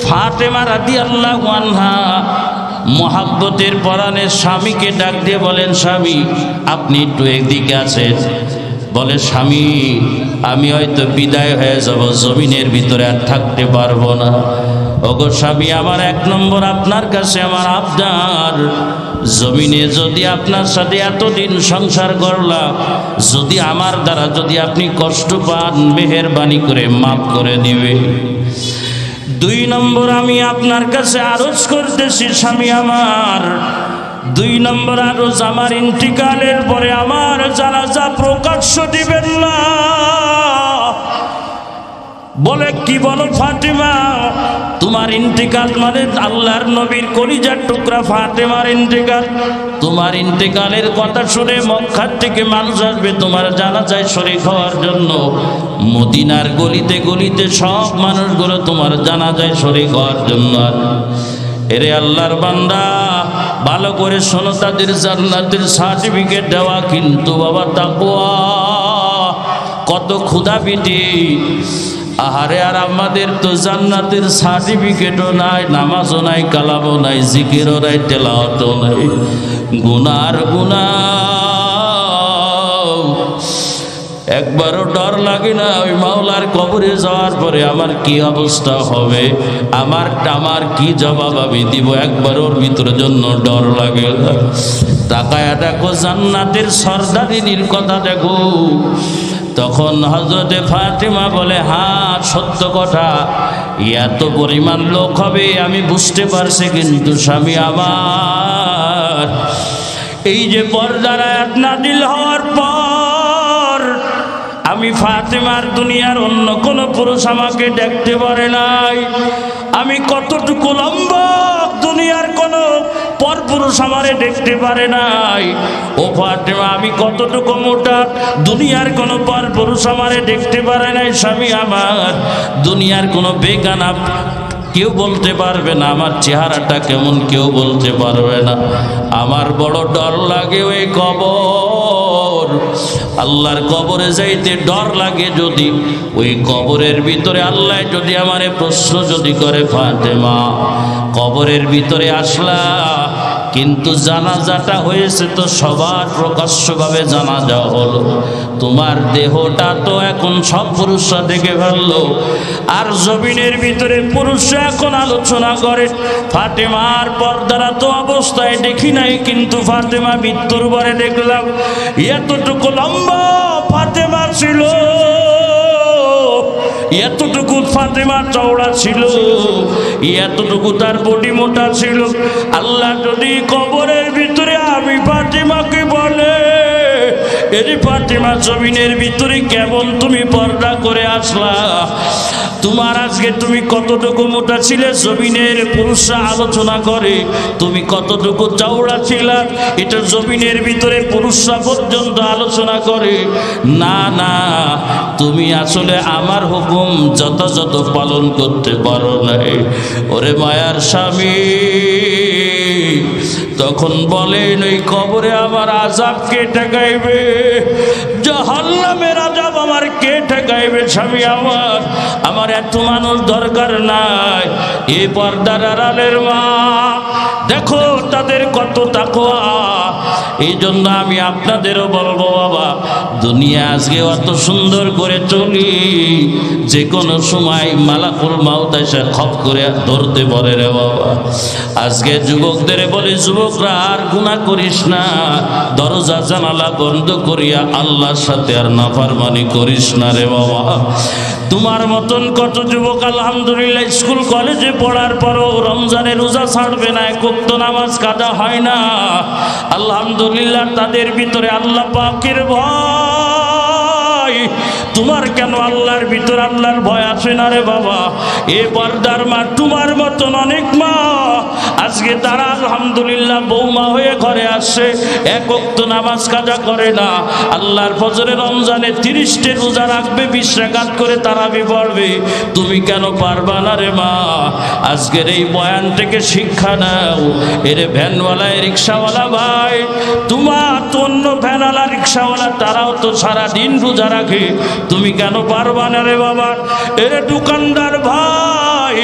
ফাতিমা রাদিয়াল্লাহু আনহা মোহাব্বতের পরাণে স্বামীকে ডাক দিয়ে বলেন, স্বামী আপনি একটু একদিকে আছেন। বলে স্বামী আমি হয়তো বিদায় হয়ে যাব, জমিনের ভিতরে আর থাকতে পারবো না। ওগো স্বামী আমার 1 নম্বর আপনার কাছে আমার আবদার, জমিনে যদি আপনার সাথে এতদিন সংসার করলাম, যদি আমার দ্বারা যদি আপনি কষ্ট পান মেহেরবানি করে মাফ করে দিবে। 2 নম্বর আমি আপনার কাছে আরজ করতেছি স্বামী আমার, 2 নম্বর আরজ আমার ইন্তিকালের পরে আমার জানাজা প্রকাশ্য দিবেন না। বলে কি বলো ফাতেমা, তোমার ইন্তেকাল মানে আল্লাহর নবীর কলিজার টুকরা ফাতেমার ইন্তেকাল। তোমার ইন্তেকালের কথা শুনে মক্কা থেকে মানুষ আসবে তোমার জানাজায় শরীক হওয়ার জন্য। মদিনার গলিতে গলিতে সব মানুষগুলো তোমার জানাজায় শরীক হওয়ার জন্য। এরে আল্লাহর বান্দা, ভালো করে শোনো, তাদের জান্নাতের সার্টিফিকেট দেওয়া কিন্তু বাবা তাকওয়া। কত ক্ষুধা পিটি, আহারে আর আমাদের তো জান্নাতের সার্টিফিকেটও নাই, নামাজও নাই, কালামও নাই, জিকিরও নাই, তেলাওয়াতও নাই, গুনার গুনাহ। একবারও ডর লাগে না ওই মাওলার কবরে যাওয়ার পরে আমার কি অবস্থা হবে, আমার কি জবাব আমি দিব? একবার ওর ভিতরের জন্য ডর লাগে না। তাকায়া দেখো জান্নাতের সর্দারিনীর কথা দেখো। তখন হযরতে ফাতেমা বলে, হ্যাঁ সত্য কথা, এত পরিমাণ লোক হবে আমি বুঝতে পারছি, কিন্তু স্বামী আমার এই যে পর্দার আয়াত নাযিল হওয়ার পর আমি ফাতেমার দুনিয়ার অন্য কোন পুরুষ আমাকে দেখতে পারে নাই। আমি কতটুকু লম্বা, দুনিয়ার কোন পরপুরুষ আমারে দেখতে পারে নাই। ও ফাতেমা, আমি কতটুকু মোটা, দুনিয়ার কোন পরপুরুষ আমারে দেখতে পারে নাই। স্বামী আমার, দুনিয়ার কোন বেগানা কেউ বলতে পারবে না আমার চেহারাটা কেমন, কেউ বলতে পারবে না। আমার বড় ডর লাগে ওই কবর, আল্লাহর কবরে যাইতে ডর লাগে। যদি ওই কবরের ভিতরে আল্লাহ যদি আমারে প্রশ্ন যদি করে, ফাতেমা কবরের ভিতরে আসলা কিন্তু জানাজাটা হয়েছে তো সবার প্রকাশ্যভাবে জানাজা হলো, তোমার দেহটা তো এখন সব পুরুষরা দেখে ফেললো, আর জমিনের ভিতরে পুরুষরা এখন আলোচনা করে ফাতেমার পর্দারা তো অবস্থায় দেখি নাই, কিন্তু ফাতেমা মৃত্যুর পরে দেখলাম এতটুকু লম্বা ফাতেমা ছিল, এতটুকু ফাতেমা চওড়া ছিল, এতটুকু তার বডি মোটা ছিল। আল্লাহ যদি কবরের ভিতরে আমি ফাতেমাকে বলে, এরি ফাতেমা জমিনের ভিতরে কেমন তুমি পর্দা করে আসলা, তোমার আজকে তুমি কতটুকু মোটা ছিলে, জমিনের পুরুষরা আলোচনা করে তুমি কতটুকু চওড়া ছিলা, এটা জমিনের ভিতরে পুরুষরা পর্যন্ত আলোচনা করে। না না, তুমি আসলে আমার হুকুম যথাযথ পালন করতে পারো নাই। ওরে মায়ার স্বামী, তখন বলেন ওই কবরে আমার আযাব কে ঠেকাইবে, জাহান্নামের আযাব আমার কে ঠেকাইবে? স্বামী আমার এত মানুষ দরকার নাই। এ পর্দার আড়ালের মা দেখো তাদের কত তাকওয়া। এই জন্য আমি আপনাদেরও বলবো, বাবা দুনিয়া আজকে অত সুন্দর করে চলি, যে কোনো সময় মালাকুল মাউত এসে খপ করে ধরতে পারে রে বাবা। আজকে যুবকদের বলি, যুবকরা আর গুনাহ করিস না, দরজা জানালা বন্ধ করিয়া আল্লাহর সাথে আর নাফরমানি করিস না রে বাবা। তোমার মতন কত যুবক আলহামদুলিল্লাহ স্কুল কলেজে পড়ার পরও রমজানের রোজা ছাড়বে না, এক ওয়াক্ত নামাজ কাজা হয় না। আলহামদুলিল্লাহ তাদের ভিতরে আল্লাহ পাকের ভয়। তোমার কেন আল্লাহর ভিতর আল্লাহর ভয় আসে না রে বাবা? এ পর্দার মা, তোমার মতন অনেক মা আজকে তারা আলহামদুলিল্লাহ বৌমা হয়ে ঘরে আসছে, এক ওয়াক্ত নামাজ কাজা করে না। আল্লাহর ফজরে রমজানে 30টি রোজা রাখবে, 20 রাকাত করে তারাবি পড়বে। তুমি কেন পারবা না রে মা? আজকের এই বয়ান থেকে শিক্ষা নাও। এরে ভ্যানওয়ালা, রিক্সাওয়ালা ভাই, তোমার তো অন্য ভ্যানওয়ালা রিক্সাওয়ালা তারাও তো সারাদিন রোজা রাখে, তুমি কেন পারবা না রে বাবা? এরে দোকানদার ভাই,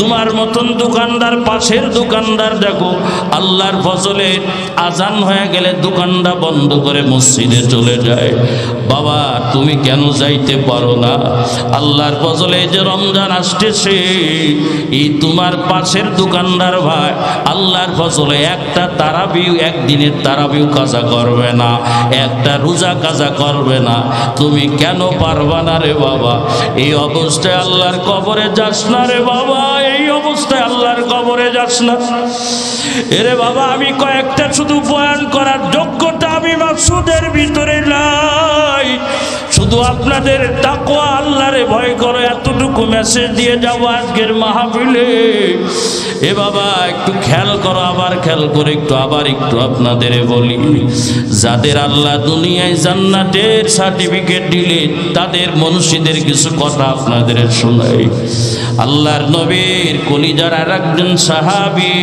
তোমার মতন দোকানদার, পাশের দোকানদার দেখো আল্লাহর ফজলে আজান হয়ে গেলে দোকানটা বন্ধ করে মসজিদে চলে যায়। বাবা তুমি কেন যাইতে পারো না? আল্লাহর ফজলে যে রমজান আসতেছে, এই তোমার পাশের দোকানদার ভাই আল্লাহর ফজলে একটা তারাবিও, একদিনের তারাবিও কাজা করবে না, একটা রোজা কাজা করবে না। তুমি কেন পারবা না রে বাবা? এই অবস্থায় আল্লাহর কবরে যাস না রে বাবা, এই অবস্থায় আল্লাহর কবরে যাস না। এরে বাবা, আমি কয়েকটা শুধু বয়ান করার যোগ্যতা আমি মাকসুদের ভিতরে নাই, শুধু শুধু আপনাদের তাকওয়া আল্লাহরে ভয় করো, এতটুকু মেসেজ দিয়ে যাব আজকের মাহফিলে। এ বাবা একটু খেয়াল করো, আবার খেয়াল করে আবার একটু আপনাদের বলি, যাদের আল্লাহ দুনিয়ায় জান্নাতের সার্টিফিকেট দিলেন তাদের মনীষীদের কিছু কথা আপনাদের শোনাই। আল্লাহর নবীর কলিজার আর একজন সাহাবী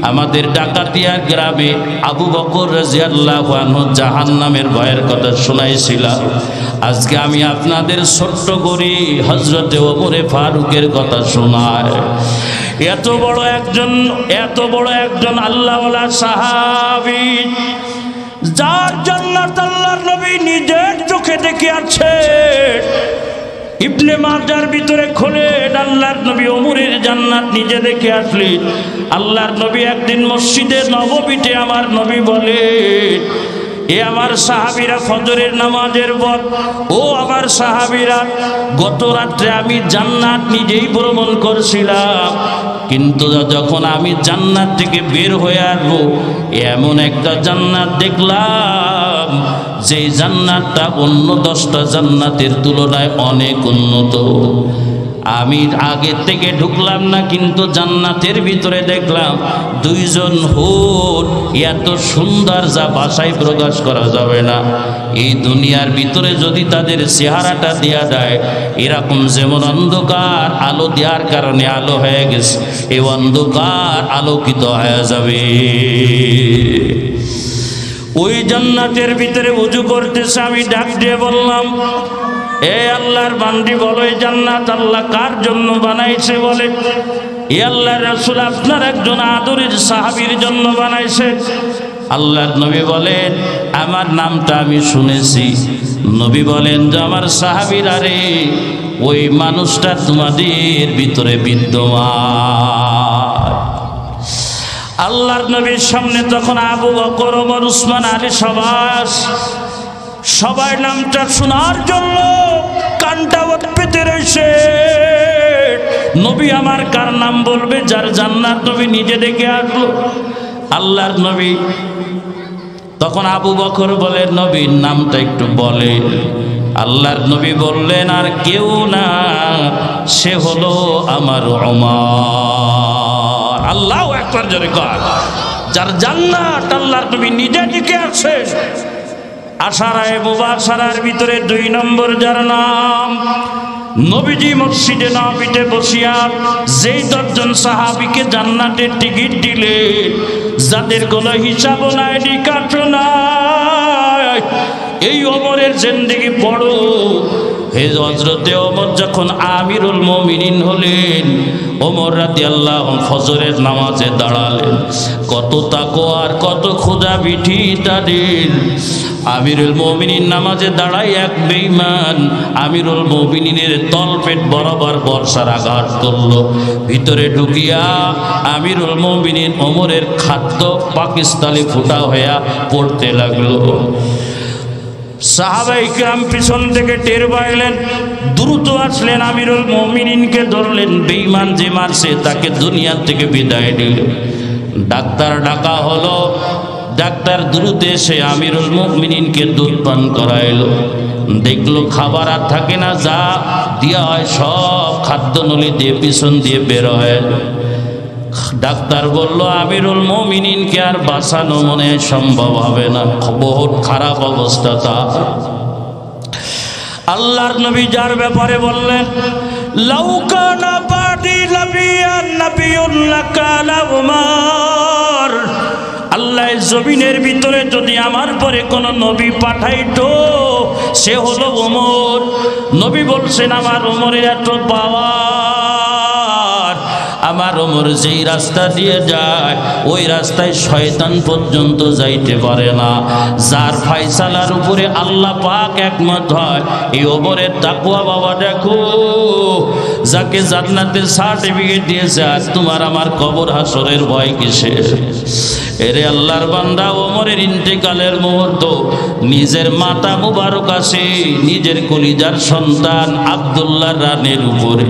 আমাদের ডাকাতিয়া গ্রামে আবু বকর রাদিয়াল্লাহু আনহু জাহান্নামের ভয়ের কথা শোনাইছিলাম। আজকে আমি আপনাদের ছোট্ট করি হযরতে ওমর ফারুকের কথা শোনায়। এত বড় একজন আল্লাহওয়ালা সাহাবী, যার জান্নাত আল্লাহর নবী নিজের চোখে দেখে আছে। ইবনে মাজার ভিতরে খোলেন, আল্লাহর নবী ওমরের জান্নাত নিজে দেখে আসলেন। আল্লাহর নবী একদিন মসজিদে নববীতে আমার নবী বলে, এ আমার সাহাবীরা ফজরের নামাজের পর, ও আমার সাহাবীরা, গত রাত্রে আমি জান্নাত নিজেই ভ্রমণ করছিলাম, কিন্তু যখন আমি জান্নাত থেকে বের হয়ে আসবো এমন একটা জান্নাত দেখলাম যেই জান্নাতটা অন্য 10টা জান্নাতের তুলনায় অনেক উন্নত। আমি আগে থেকে ঢুকলাম না, কিন্তু জান্নাতের ভিতরে দেখলাম 2 জন হুর, এত সুন্দর যা ভাষায় প্রকাশ করা যাবে না। এই দুনিয়ার ভিতরে যদি তাদের চেহারাটা দেয়া যায়, এরকম যেমন অন্ধকার আলো দেওয়ার কারণে আলো হয়ে গেছে, এই অন্ধকার আলোকিত হয়ে যাবে। ওই জান্নাতের ভিতরে ওযু করতেছে, আমি ডাক দিয়ে বললাম, এ আল্লাহর বান্দি বলো, এই জান্নাত আল্লাহ কার জন্য বানাইছে? বলে, এ আল্লাহর রাসূল আপনার একজন আদরের সাহাবীর জন্য বানাইছে। আল্লাহর নবী বলেন, আমার নামটা আমি শুনেছি। নবী বলেন যে আমার সাহাবীরা রে, ওই মানুষটা তোমাদের ভিতরে বিদ্যমান। আল্লাহর নবীর সামনে তখন আবু বকর, ওমর, উসমান, আলী সবাই নামটা শোনার জন্য কানটা পেতে রয়েছে। নবী আমার কার নাম বলবে? যার জান্নাত নবী নিজে দেখে আসলো। আল্লাহর নবী তখন আবু বকর বলেন, নবীর নামটা একটু বলে। আল্লাহর নবী বললেন, আর কেউ না, সে হলো আমার ওমর। আল্লাহু আকবার জোরে কর। যার জান্নাত আল্লাহর নবী নিজে দেখে আসে। আশারায়ে মুবাশশারার ভিতরে 2 নম্বর যার নাম, নবীজি মসজিদে নববীতে বসিয়া যেই 10 জন সাহাবীকে জান্নাতের টিকিট দিলেন, যাদের কোনো হিসাব নাই, নিকাশ নাই, এই ওমরের জিন্দেগি বড়। হে হযরতে ওমর যখন আমিরুল মুমিনিন হলেন, ওমর রাদিয়াল্লাহু আনহু ফজরের নামাজে দাঁড়ালেন। কত তাকওয়া আর কত খোদা বিধি তাদের। আমিরুল মুমিনিন নামাজে দাঁড়ায় এক বেঈমান আমিরুল মুমিনিনের তলপেট বরাবর বর্ষার আঘাত করলো। ভিতরে ঢুকিয়া আমিরুল মুমিনিন ওমরের খাদ্য পাকিস্তানি ফুটা হইয়া পড়তে লাগলো। সাহাবায়ে কিরাম পিছন থেকে টের পাইলেন, দ্রুত আসলেন, আমিরুল মুমিনিনকে ধরলেন। বেঈমান যে মারছে তাকে দুনিয়া থেকে বিদায় দিলেন। ডাক্তার ডাকা হলো। ডাক্তার দ্রুত এসে আমিরুল মুমিনিনকে দুধ পান করাইলো। দেখলো খাবার আর থাকে না, যা দিয়া হয় সব খাদ্যনলী দিয়ে পিছন দিয়ে বের হয়। ডাক্তার বলল, আমিরুল মুমিনিনকে আর বাঁচানো মনে সম্ভব হবে না, বহুত খারাপ অবস্থা তার। আল্লাহর নবী যার ব্যাপারে বললেন, লাউকানা বাদি লাবিয়ান নাবিয়ুন লাকানা উমর। আল্লাহ জমিনের ভিতরে যদি আমার পরে কোন নবী পাঠাইতো, সে হলো ওমর। নবী বলছেন, আমার ওমরের এত পাওয়ার, আমার ওমর যেই রাস্তা দিয়ে যায় ওই রাস্তায় শয়তান পর্যন্ত যাইতে পারে না। যার ফয়সালার উপরে আল্লাহ পাক একমত হয়, এই ওমরের তাকওয়া। বাবা দেখো, যাকে জান্নাতের সার্টিফিকেট দিয়েছে, আর তোমার আমার কবর হাসরের ভয় কিসের? এরে আল্লাহর বান্দা, ওমরের ইন্তেকালের মুহূর্ত নিজের মাতা মুবারক আছে নিজের কলিজার সন্তান আব্দুল্লাহ রানের উপরে।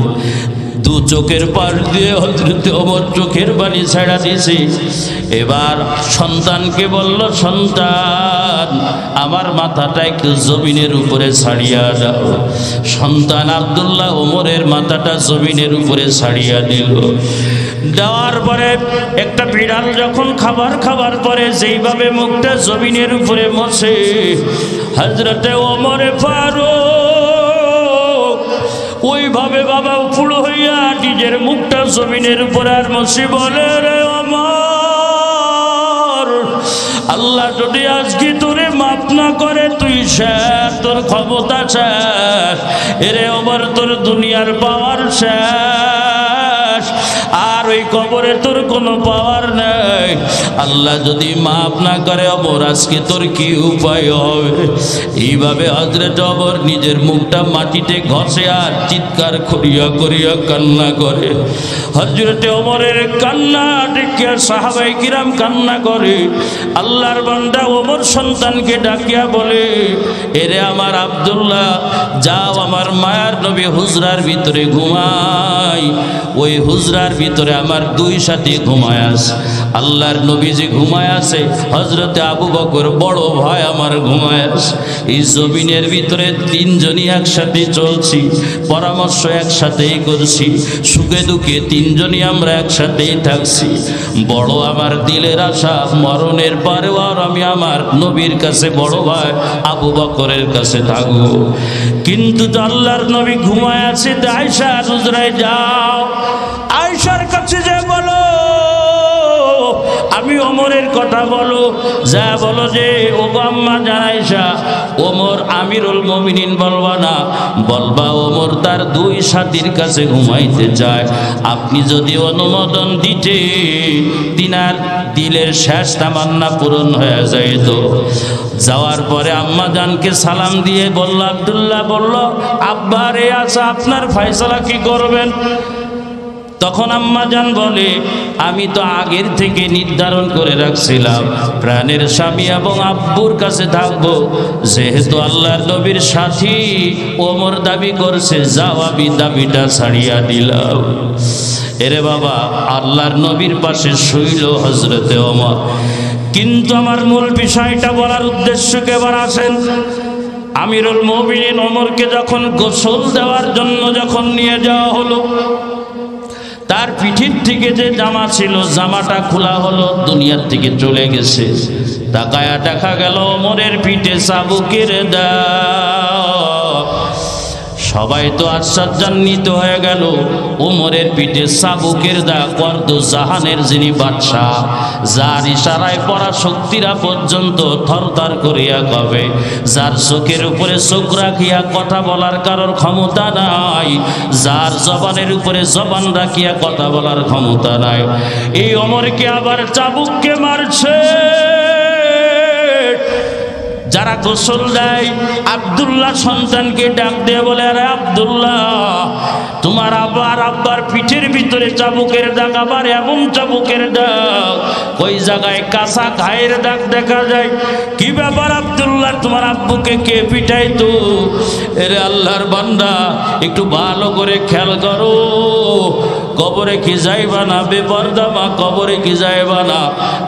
দু চোখের পাশ দিয়ে হযরত ওমর চোখের পানি ছেড়া দিয়েছে। এবার সন্তানকে বলল, সন্তান আমার মাথাটা একটু জমিনের উপরে ছাড়িয়া দাও। সন্তান আব্দুল্লাহ ওমরের মাথাটা জমিনের উপরে ছাড়িয়া দিল। দেওয়ার পরে একটা বিড়াল যখন খাবার পরে যেইভাবে মুখটা জমিনের উপরে মশে, হযরতে ওমরে ফারুক ওইভাবে বাবা পুরো হইয়া নিজের মুখটা জমিনের উপরে আর মশি বলে, রে ওমর, আল্লাহ যদি আজকে তোরে মাফ না করে তুই শেষ, তোর ক্ষমতা শেষ। এরে ওমর, তোর দুনিয়ার পাওয়ার শেষ, আর ওই কবরে তোর কোনো পাওয়ার নেই। আল্লাহ যদি মাফ না করে ওমর, আজকে তোর কি উপায় হবে? এইভাবে হযরত ওমর নিজের মুখটা মাটিতে ঘষে আর চিৎকার করিয়া করিয়া কান্না করে। হযরত ওমরের কান্না দেখে সাহাবায়ে কিরাম কান্না করে। আল্লাহর বান্দা ওমর সন্তানকে ডাকিয়া বলে, এরে আমার আব্দুল্লাহ, যাও আমার মায়ার নবী হুজরার ভিতরে ঘুমাই। ওই হুজরার ভিতরে আমার দুই সাথী ঘুমায় আছে। আল্লাহর নবী যে ঘুমায় আছে, হযরতে আবু বকর বড় ভাই আমার ঘুমায় আছে। এই জমিনের ভিতরে তিনজনই একসাথে চলছি, পরামর্শ একসাথেই করছি, সুখে দুঃখে তিনজনই আমরা একসাথেই থাকছি। বড় আমার দিলের আশা, মরণের পরেও আর আমি আমার নবীর কাছে বড় ভাই আবু বকরের কাছে থাকবো। কিন্তু আল্লাহর নবী ঘুমায় আছে। আয়েশা হুজরায় যাও, আয়েশার কাছে যে বলো আমি ওমরের কথা বলো, যা বলো যে ও আম্মা জান আয়েশা, ওমর আমিরুল মুমিনিন বলবা না, বলবা ওমর তার দুই সাথীর কাছে ঘুমাইতে চায়। আপনি যদি অনুমোদন দিতে, তিনার দিলের শেষ তামান্না পূরণ হয়ে যাইত। যাওয়ার পরে আম্মা জানকে সালাম দিয়ে বলল, আব্দুল্লাহ বলল, আব্বা রে আচ্ছা আপনার ফয়সালা কি করবেন? তখন আম্মা জান বলে, আমি তো আগের থেকে নির্ধারণ করে রাখছিলাম প্রাণের স্বামী এবং আব্বুর কাছে থাকবো। যেহেতু আল্লাহর নবীর সাথী ওমর দাবি করছে, যাও আমি দাবিটা ছাড়িয়া দিলাম। এরে বাবা, আল্লাহর নবীর পাশে শুইল হযরতে ওমর। কিন্তু আমার মূল বিষয়টা বলার উদ্দেশ্যকে এবার আসেন। আমিরুল মুমিনিন ওমরকে যখন গোসল দেওয়ার জন্য যখন নিয়ে যাওয়া হলো, তার পিঠির থেকে যে জামা ছিল জামাটা খোলা হলো, দুনিয়ার থেকে চলে গেছে। তাকায়া দেখা গেল ওমরের পিঠে চাবুকের দাগ। সবাই তো আশ্চর্যান্বিত হয়ে গেল। ওমরের পিঠে চাবুকের দাগ, অর্ধ জাহানের যিনি বাদশাহ, যার ইশারায় পড়া শক্তিরা পর্যন্ত থরথর করিয়া কবে, যার চোখের উপরে চোখ রাখিয়া কথা বলার কারোর ক্ষমতা নাই, যার জবানের উপরে জবান রাখিয়া কথা বলার ক্ষমতা নাই, এই ওমরকে আবার চাবুককে মারছে। যারা গোসল দেয়, আব্দুল্লাহ সন্তানকে ডাক দিয়ে বলে, আরে আব্দুল্লাহ, তোমার আব্বার পিঠের ভিতরে চাবুকের দাগ, আবার এমন চাবুকের দাগ, ওই জায়গায় কাঁচা ঘায়ের দাগ দেখা যায়। কি ব্যাপার আব্দুল্লাহ, তোমার আব্বুকে কে পিটাইতো? এরে আল্লাহর বান্দা, একটু ভালো করে খেয়াল করো। কবরে কি যাইবা না বেপরদা মা, কবরে কি যাইবা না?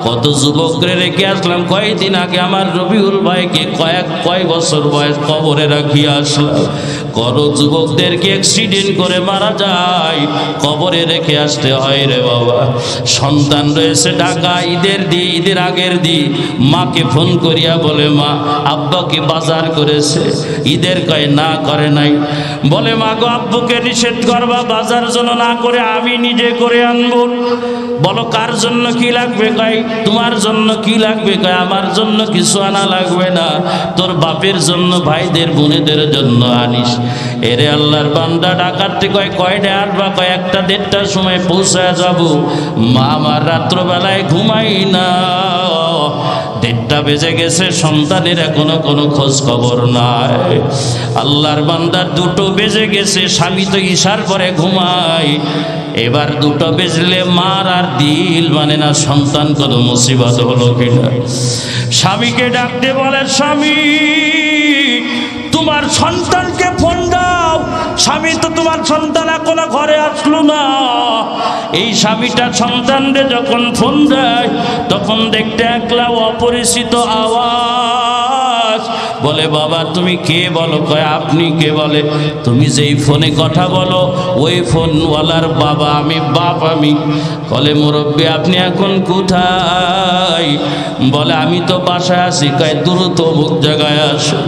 কত যুবকরে রেখে আসলাম কয়েকদিন আগে, আমার রবিউল ভাইকে কয় বছর বয়স কবরে রাখিয়া আসলাম। কত যুবকদেরকে অ্যাক্সিডেন্ট করে মারা যায়, কবরে রেখে আসতে হয় রে বাবা। সন্তান রয়েছে ঢাকা, ঈদের আগের দিন মাকে ফোন করিয়া বলে, মা আব্বাকে বাজার করেছে। ঈদের কয় না করে নাই। বলে, মা গো, আব্বুকে নিষেধ করবা বাজার জন্য না করে আমি নিজে করে আনবো। বলো কার জন্য কি লাগবে? কয় তোমার জন্য কি লাগবে? কয় আমার জন্য কিছু আনা লাগবে না, তোর বাপের জন্য, ভাইদের বোনেদের জন্য আনিস। এরে আল্লাহর বান্দা ডাকাতে কয় কয়টা আসবা? কয় 1-1:30টার সময় পৌঁছায় যাব। মা আমার রাত্রবেলায় ঘুমাই না, 1:30টা বেজে গেছে, সন্তানের এখনো কোনো খোঁজ খবর নাই। আল্লাহর বান্দা 2টো বেজে গেছে, স্বামী তো ইশার পরে ঘুমায়। এবার 2টো বেজলে মার আর দিল মানে না, সন্তান কত মুসিবত হলো কিনা। স্বামীকে ডাকতে বলে, স্বামী তোমার সন্তানকে ফোন দাও, স্বামী তো তোমার সন্তান এখনো ঘরে আসলো না। এই স্বামীটা সন্তানরে যখন ফোন দেয় তখন দেখতে একলা অপরিচিত আওয়াজ। বলে বাবা তুমি কে? বলো। কয় আপনি কে? বলে তুমি যেই ফোনে কথা বলো ওই ফোনওয়ালার বাবা আমি, বাপ আমি। বলে মুরব্বী আপনি এখন কোথায়? বলে আমি তো বাসায় আছি। কয় দ্রুত অমুক জায়গায় আসো,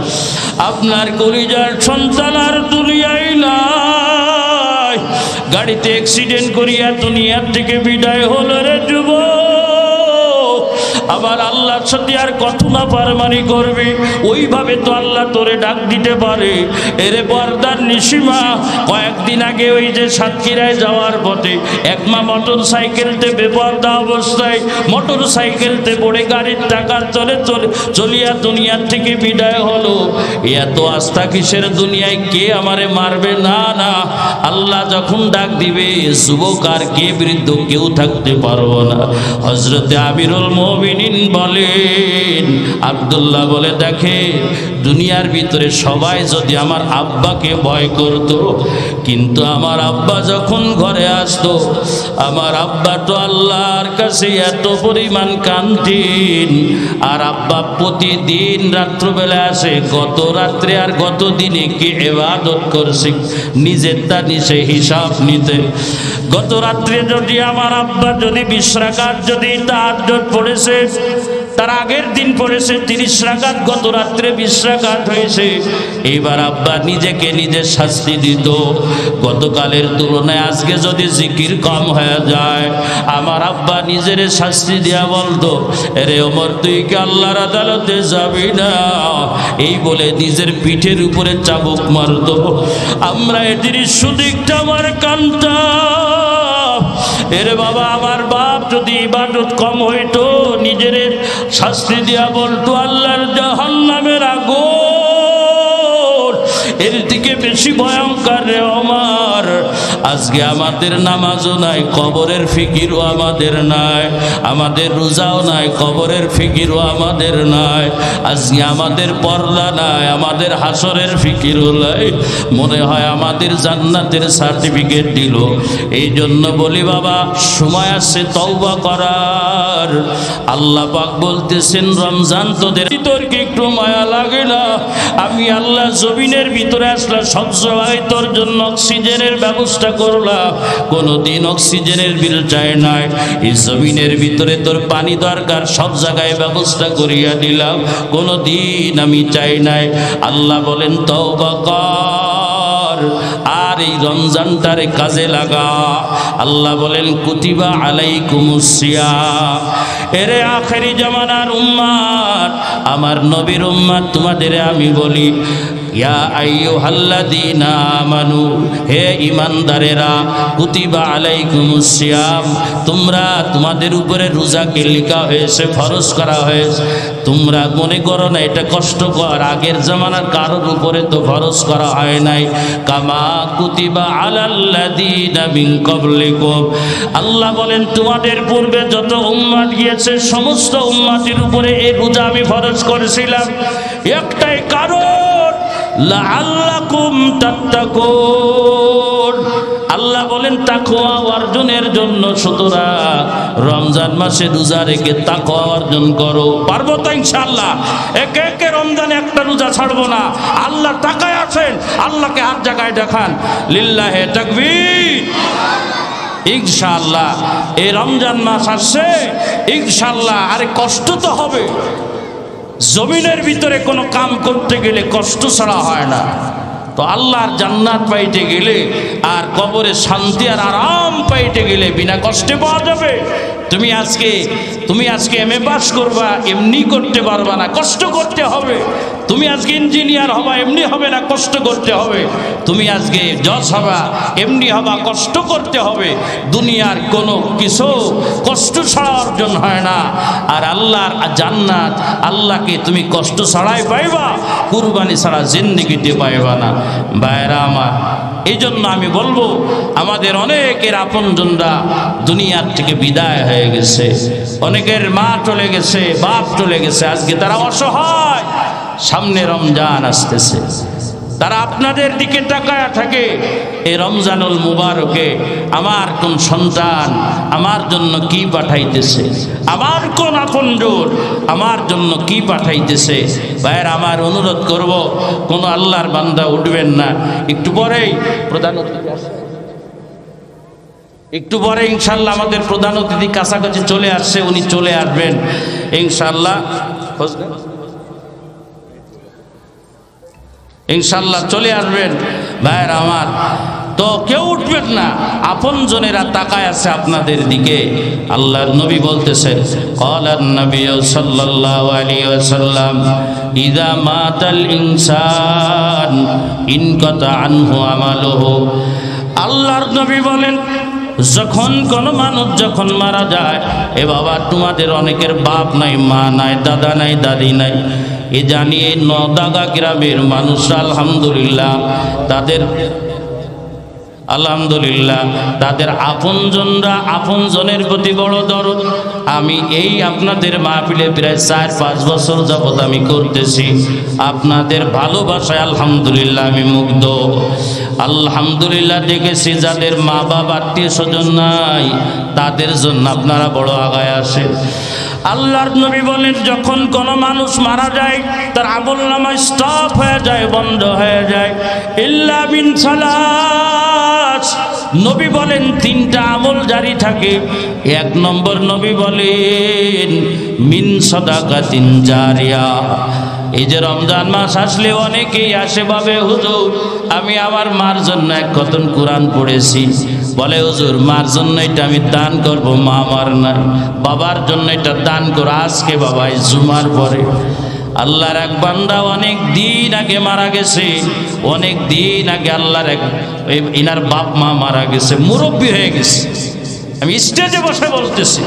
আপনার কলিজার সন্তান আর দুনিয়ায় নাই, গাড়িতে অ্যাক্সিডেন্ট করিয়া দুনিয়ার থেকে বিদায় হলো রে যুবক। আবার আল্লাহর সাথে আর কত না পারমানি করবি, ওইভাবে তো আল্লাহ তোরে ডাক দিতে পারে। এরে পর্দার নিশিমা, কয়েকদিন আগে ওই যে সাতক্ষীরায় যাওয়ার পথে এক মা মোটর সাইকেলতে বেপর্দা অবস্থায় মোটর সাইকেলতে পড়ে গাড়ির টাকার চলে চলিয়া দুনিয়ার থেকে বিদায় হলো। এত আস্থা কিসের দুনিয়ায়? কে আমারে মারবে? না না, আল্লাহ যখন ডাক দিবে যুবক আর কে বৃদ্ধ কেউ থাকতে পারবো না। হযরতে আমিরুল মুমিনিন বলেন, আব্দুল্লাহ বলে দেখে দুনিয়ার ভিতরে সবাই যদি আমার আব্বাকে ভয় করত, কিন্তু আমার আব্বা যখন ঘরে আসতো আমার আব্বা তো আল্লাহর কাছে এত পরিমাণ কাঁদতেন। আর আব্বা প্রতিদিন রাত্রবেলা আসে গত রাত্রে আর গত দিনে কি ইবাদত করছে নিজেরটা নিজে হিসাব নিতে। গত রাত্রে যদি আমার আব্বা যদি 20 রাকাত যদি তাহাজ্জুদ পড়েছে, তার আগের দিন পড়েছে 30 রাকাত, গত রাত্রে 20 রাকাত হয়েছে। এইবার আব্বা নিজেকে নিজে শাস্তি দিত, গতকালের তুলনায় আজকে যদি জিকির কম হয়ে যায় আমার আব্বা নিজের শাস্তি দিয়া বলতো, এরে ওমর তুই কি আল্লাহর আদালতে যাবি না? এই বলে নিজের পিঠের উপরে চাবুক মারতো। আমরা এ দৃশ্য দেখতে আমার কান্তা। এরে বাবা আমার বাপ যদি ইবাদত কম হইতো নিজের শাস্তি দিয়া বলতো আল্লাহর জাহান্নামের আগুন এর থেকে বেশি ভয়ঙ্কর রে আমার। আজকে আমাদের নামাজও নাই, কবরের ফিকিরও আমাদের নাই, আমাদের রোজাও নাই, কবরের ফিকিরও আমাদের নাই। আজকে আমাদের পর্দা নাই, আমাদের হাসরের ফিকিরও নাই। মনে হয় আমাদের জান্নাতের সার্টিফিকেট দিল। এই জন্য বলি বাবা সময় আছে তওবা করার। আল্লাহ পাক বলতেছেন রমজান তোদের ভিতরকে একটু মায়া লাগে না? আমি আল্লাহ জমিনের ভিতরে আসলাম, সব সময় তোর জন্য অক্সিজেনের ব্যবস্থা করলাম, কোনোদিন অক্সিজেনের বিল চাই নাই। এই জমিনের ভিতরে তোর পানি দরকার, সব জায়গায় ব্যবস্থা করিয়া দিলাম, কোনোদিন আমি চাই নাই। আল্লাহ বলেন তওবা কর আর এই রমজানটারে কাজে লাগা। আল্লাহ বলেন কুতিবা আলাইকুমুস সিয়াম। এরে আখেরি জামানার উম্মত, আমার নবীর উম্মত, তোমাদের আমি বলি ইয়া আইয়ুহাল্লাযীনা আমানু, হে ঈমানদারেরা, কুতিবা আলাইকুমুস সিয়াম, তোমরা তোমাদের উপরে রোজাকে লেখা হয়েছে, ফরজ করা হয়েছে। তোমরা মনে করো না এটা কষ্টকর, আগের জামানার কারোর উপরে তো ফরজ করা হয় নাই। কামা কুতিবা আলাল্লাযীনা মিন ক্বাবলিকুম, আল্লাহ বলেন তোমাদের পূর্বে যত উম্মত গিয়েছে সমস্ত উম্মতের উপরে এই রোজা আমি ফরজ করেছিলাম, একটাই কারণ লাআল্লাকুম তাত্তাকুন। আল্লাহ বলেন তাকওয়া অর্জনের জন্য। সুতরাং রমজান মাসে রোজা রেখে তাকওয়া অর্জন করো। পারবো তো ইনশাআল্লাহ? একে একে রমজানে একটা রোজা ছাড়বো না। আল্লাহ তাকায় আছেন, আল্লাহকে হাত জায়গায় দেখান, লিল্লাহে তাকবীর। ইনশাআল্লাহ এই রমজান মাস আসছে, ইনশাআল্লাহ। আরে কষ্ট তো হবে, জমিনের ভিতরে কোনো কাম করতে গেলে কষ্ট ছাড়া হয় না। তো আল্লাহর জান্নাত পাইতে গেলে আর কবরে শান্তি আর আরাম পাইতে গেলে বিনা কষ্টে পাওয়া যাবে। তুমি আজকে এমএ পাস করবা, এমনি করতে পারবা না, কষ্ট করতে হবে। তুমি আজকে ইঞ্জিনিয়ার হবা, এমনি হবে না, কষ্ট করতে হবে। তুমি আজকে জজ হবা, এমনি হবা, কষ্ট করতে হবে। দুনিয়ার কোনো কিছু কষ্ট ছাড়া অর্জন হয় না। আর আল্লাহর জান্নাত আল্লাহকে তুমি কষ্ট ছাড়াই পাইবা, কুরবানি ছাড়া জিন্দেগিতে পাইবা না। ভাইরা আমার, এই জন্য আমি বলবো আমাদের অনেকের আপনজনরা দুনিয়ার থেকে বিদায় হয়ে গেছে, অনেকের মা চলে গেছে, বাপ চলে গেছে, আজকে তারা অসহায়। সামনে রমজান আসতেছে, তারা আপনাদের দিকে তাকায়া থাকে এই রমজানুল মুবারকে আমার কোন সন্তান আমার জন্য কি পাঠাইতেছে, আমার কোন আপনজন আমার জন্য কি পাঠাইতেছে। ভাইয়ের আমার অনুরোধ করব, কোন আল্লাহর বান্দা উঠবেন না। একটু পরেই প্রধান অতিথি আসে, একটু পরে ইনশাল্লাহ আমাদের প্রধান অতিথি কাছাকাছি চলে আসছে, উনি চলে আসবেন ইনশাল্লাহ। ইনশাল্লাহ চলে আসবেন ভাইয়ের আমার। তো কেউ উঠবেন না, আপনজনেরা তাকায় আছে আপনাদের দিকে। আল্লাহর নবী বলতেছেন, ক্বালান নবী সাল্লাল্লাহু আলাইহি ওয়াসাল্লাম ইযা মাতাল ইনসান ইনকাতা আনহু আমালুহু। আল্লাহর নবী বলেন, যখন কোন মানুষ যখন মারা যায়, এ বাবা তোমাদের অনেকের বাপ নাই, মা নাই, দাদা নাই, দাদি নাই, এ জানিয়ে নদাগা গ্রামের মানুষ আলহামদুলিল্লাহ তাদের আপনজনরা আপনজনের প্রতি বড় দরদ। আমি এই আপনাদের মাহফিলে প্রায় 4-5 বছর যাবত আমি করতেছি, আপনাদের ভালোবাসায় আলহামদুলিল্লাহ আমি মুগ্ধ। আলহামদুলিল্লাহ দেখেছি যাদের মা বাবা আত্মীয় স্বজন নাই, তাদের জন্য আপনারা বড় আগায় আসেন। আল্লাহর নবী বলেন, যখন কোন মানুষ মারা যায় তার আমলনামা স্টপ হয়ে যায়, বন্ধ হয়ে যায়। ইল্লা মিন সালাস, নবী বলেন 3টা আমল জারি থাকে। 1 নম্বর নবী বলেন মিন সাদাকাতিন জারিয়া। এই যে রমজান মাস আসলে অনেকেই আসে ভাবে, হুজুর আমি আমার মার জন্য 1 খতম কোরআন পড়েছি। বলে হুজুর মার জন্য এটা আমি দান করব, মা আমার নাই। বাবার জন্য এটা দান করো, আজকে বাবা জুমার পরে। আল্লাহর এক বান্দা অনেক দিন আগে মারা গেছে, অনেক দিন আগে আল্লাহর এক ইনার বাপ মা মারা গেছে, মুরব্বী হয়ে গেছে। আমি স্টেজে বসে বলতেছি,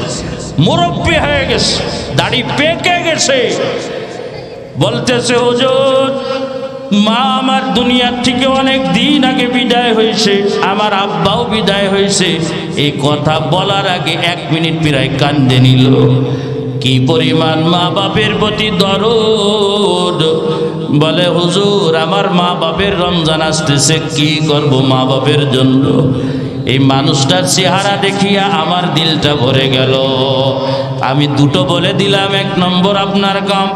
মুরব্বী হয়ে গেছে, দাড়ি পেকে গেছে। বলতেছে হুজুর মা আমার দুনিয়ার থেকে অনেক দিন আগে বিদায় হয়েছে, আমার আব্বাও বিদায় হয়েছে। এই কথা বলার আগে 1 মিনিট প্রায় কান্দে নিল। কি পরিমাণ মা বাপের প্রতি দরদ। বলে হুজুর আমার মা বাপের রমজান আসতেছে, কি করব মা বাপের জন্য। এই মানুষটার চেহারা দেখিয়া আমার দিলটা ভরে গেল। আমি 2টো বলে দিলাম। 1 নম্বর আপনার কাম,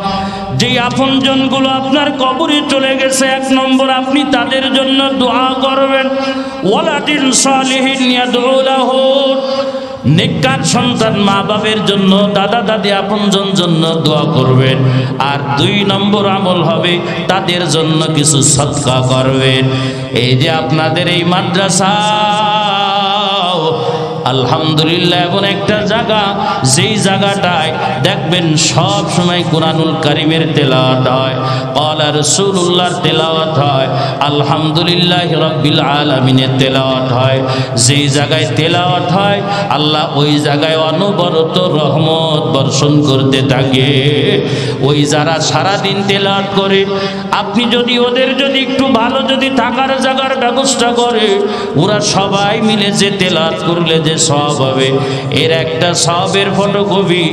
যে আপনজনগুলো আপনার কবরে চলে গেছে, 1 নম্বর আপনি তাদের জন্য দোয়া করবেন। ওয়ালাদিন সালিহিন ইয়াদউ লাহু, নেককার সন্তান মা বাবার জন্য, দাদা দাদি আপনজন জন্য দোয়া করবেন। আর 2 নম্বর আমল হবে তাদের জন্য কিছু সদকা করবেন। এই যে আপনাদের এই মাদ্রাসা আলহামদুলিল্লাহ এমন একটা জায়গা, যেই জায়গাটায় দেখবেন সব সময় কুরআনুল কারীমের তেলাওয়াত হয়, ক্বালা রাসূলুল্লাহর তেলাওয়াত হয়, আলহামদুলিল্লাহি রাব্বিল আলামিনের তেলাওয়াত হয়। যেই জায়গায় তেলাওয়াত হয় আল্লাহ ওই জায়গায় অনবরত রহমত বর্ষণ করতে থাকে। ওই যারা সারা দিন তেলাওয়াত করে, আপনি যদি ওদের যদি একটু ভালো যদি থাকার জায়গার ব্যবস্থা করে, ওরা সবাই মিলে যে তেলাওয়াত করলে যে সওয়াব হবে, এর একটা সওয়াবের ফটোকপি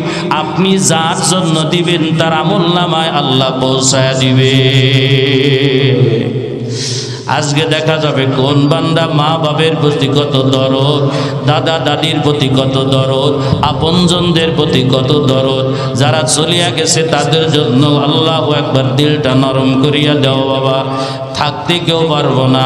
আপনি যার জন্য দিবেন তার আমলনামায় আল্লাহ পৌঁছায় দিবে। আজকে দেখা যাবে কোন বান্দা মা বাবার প্রতি কত দরদ, দাদা দাদির প্রতি কত দরদ, আপনজনদের প্রতি কত দরদ। যারা চলিয়া গেছে তাদের জন্য আল্লাহু আকবার, দিলটা নরম করিয়া দাও বাবা, থাকতে কেউ পারবো না।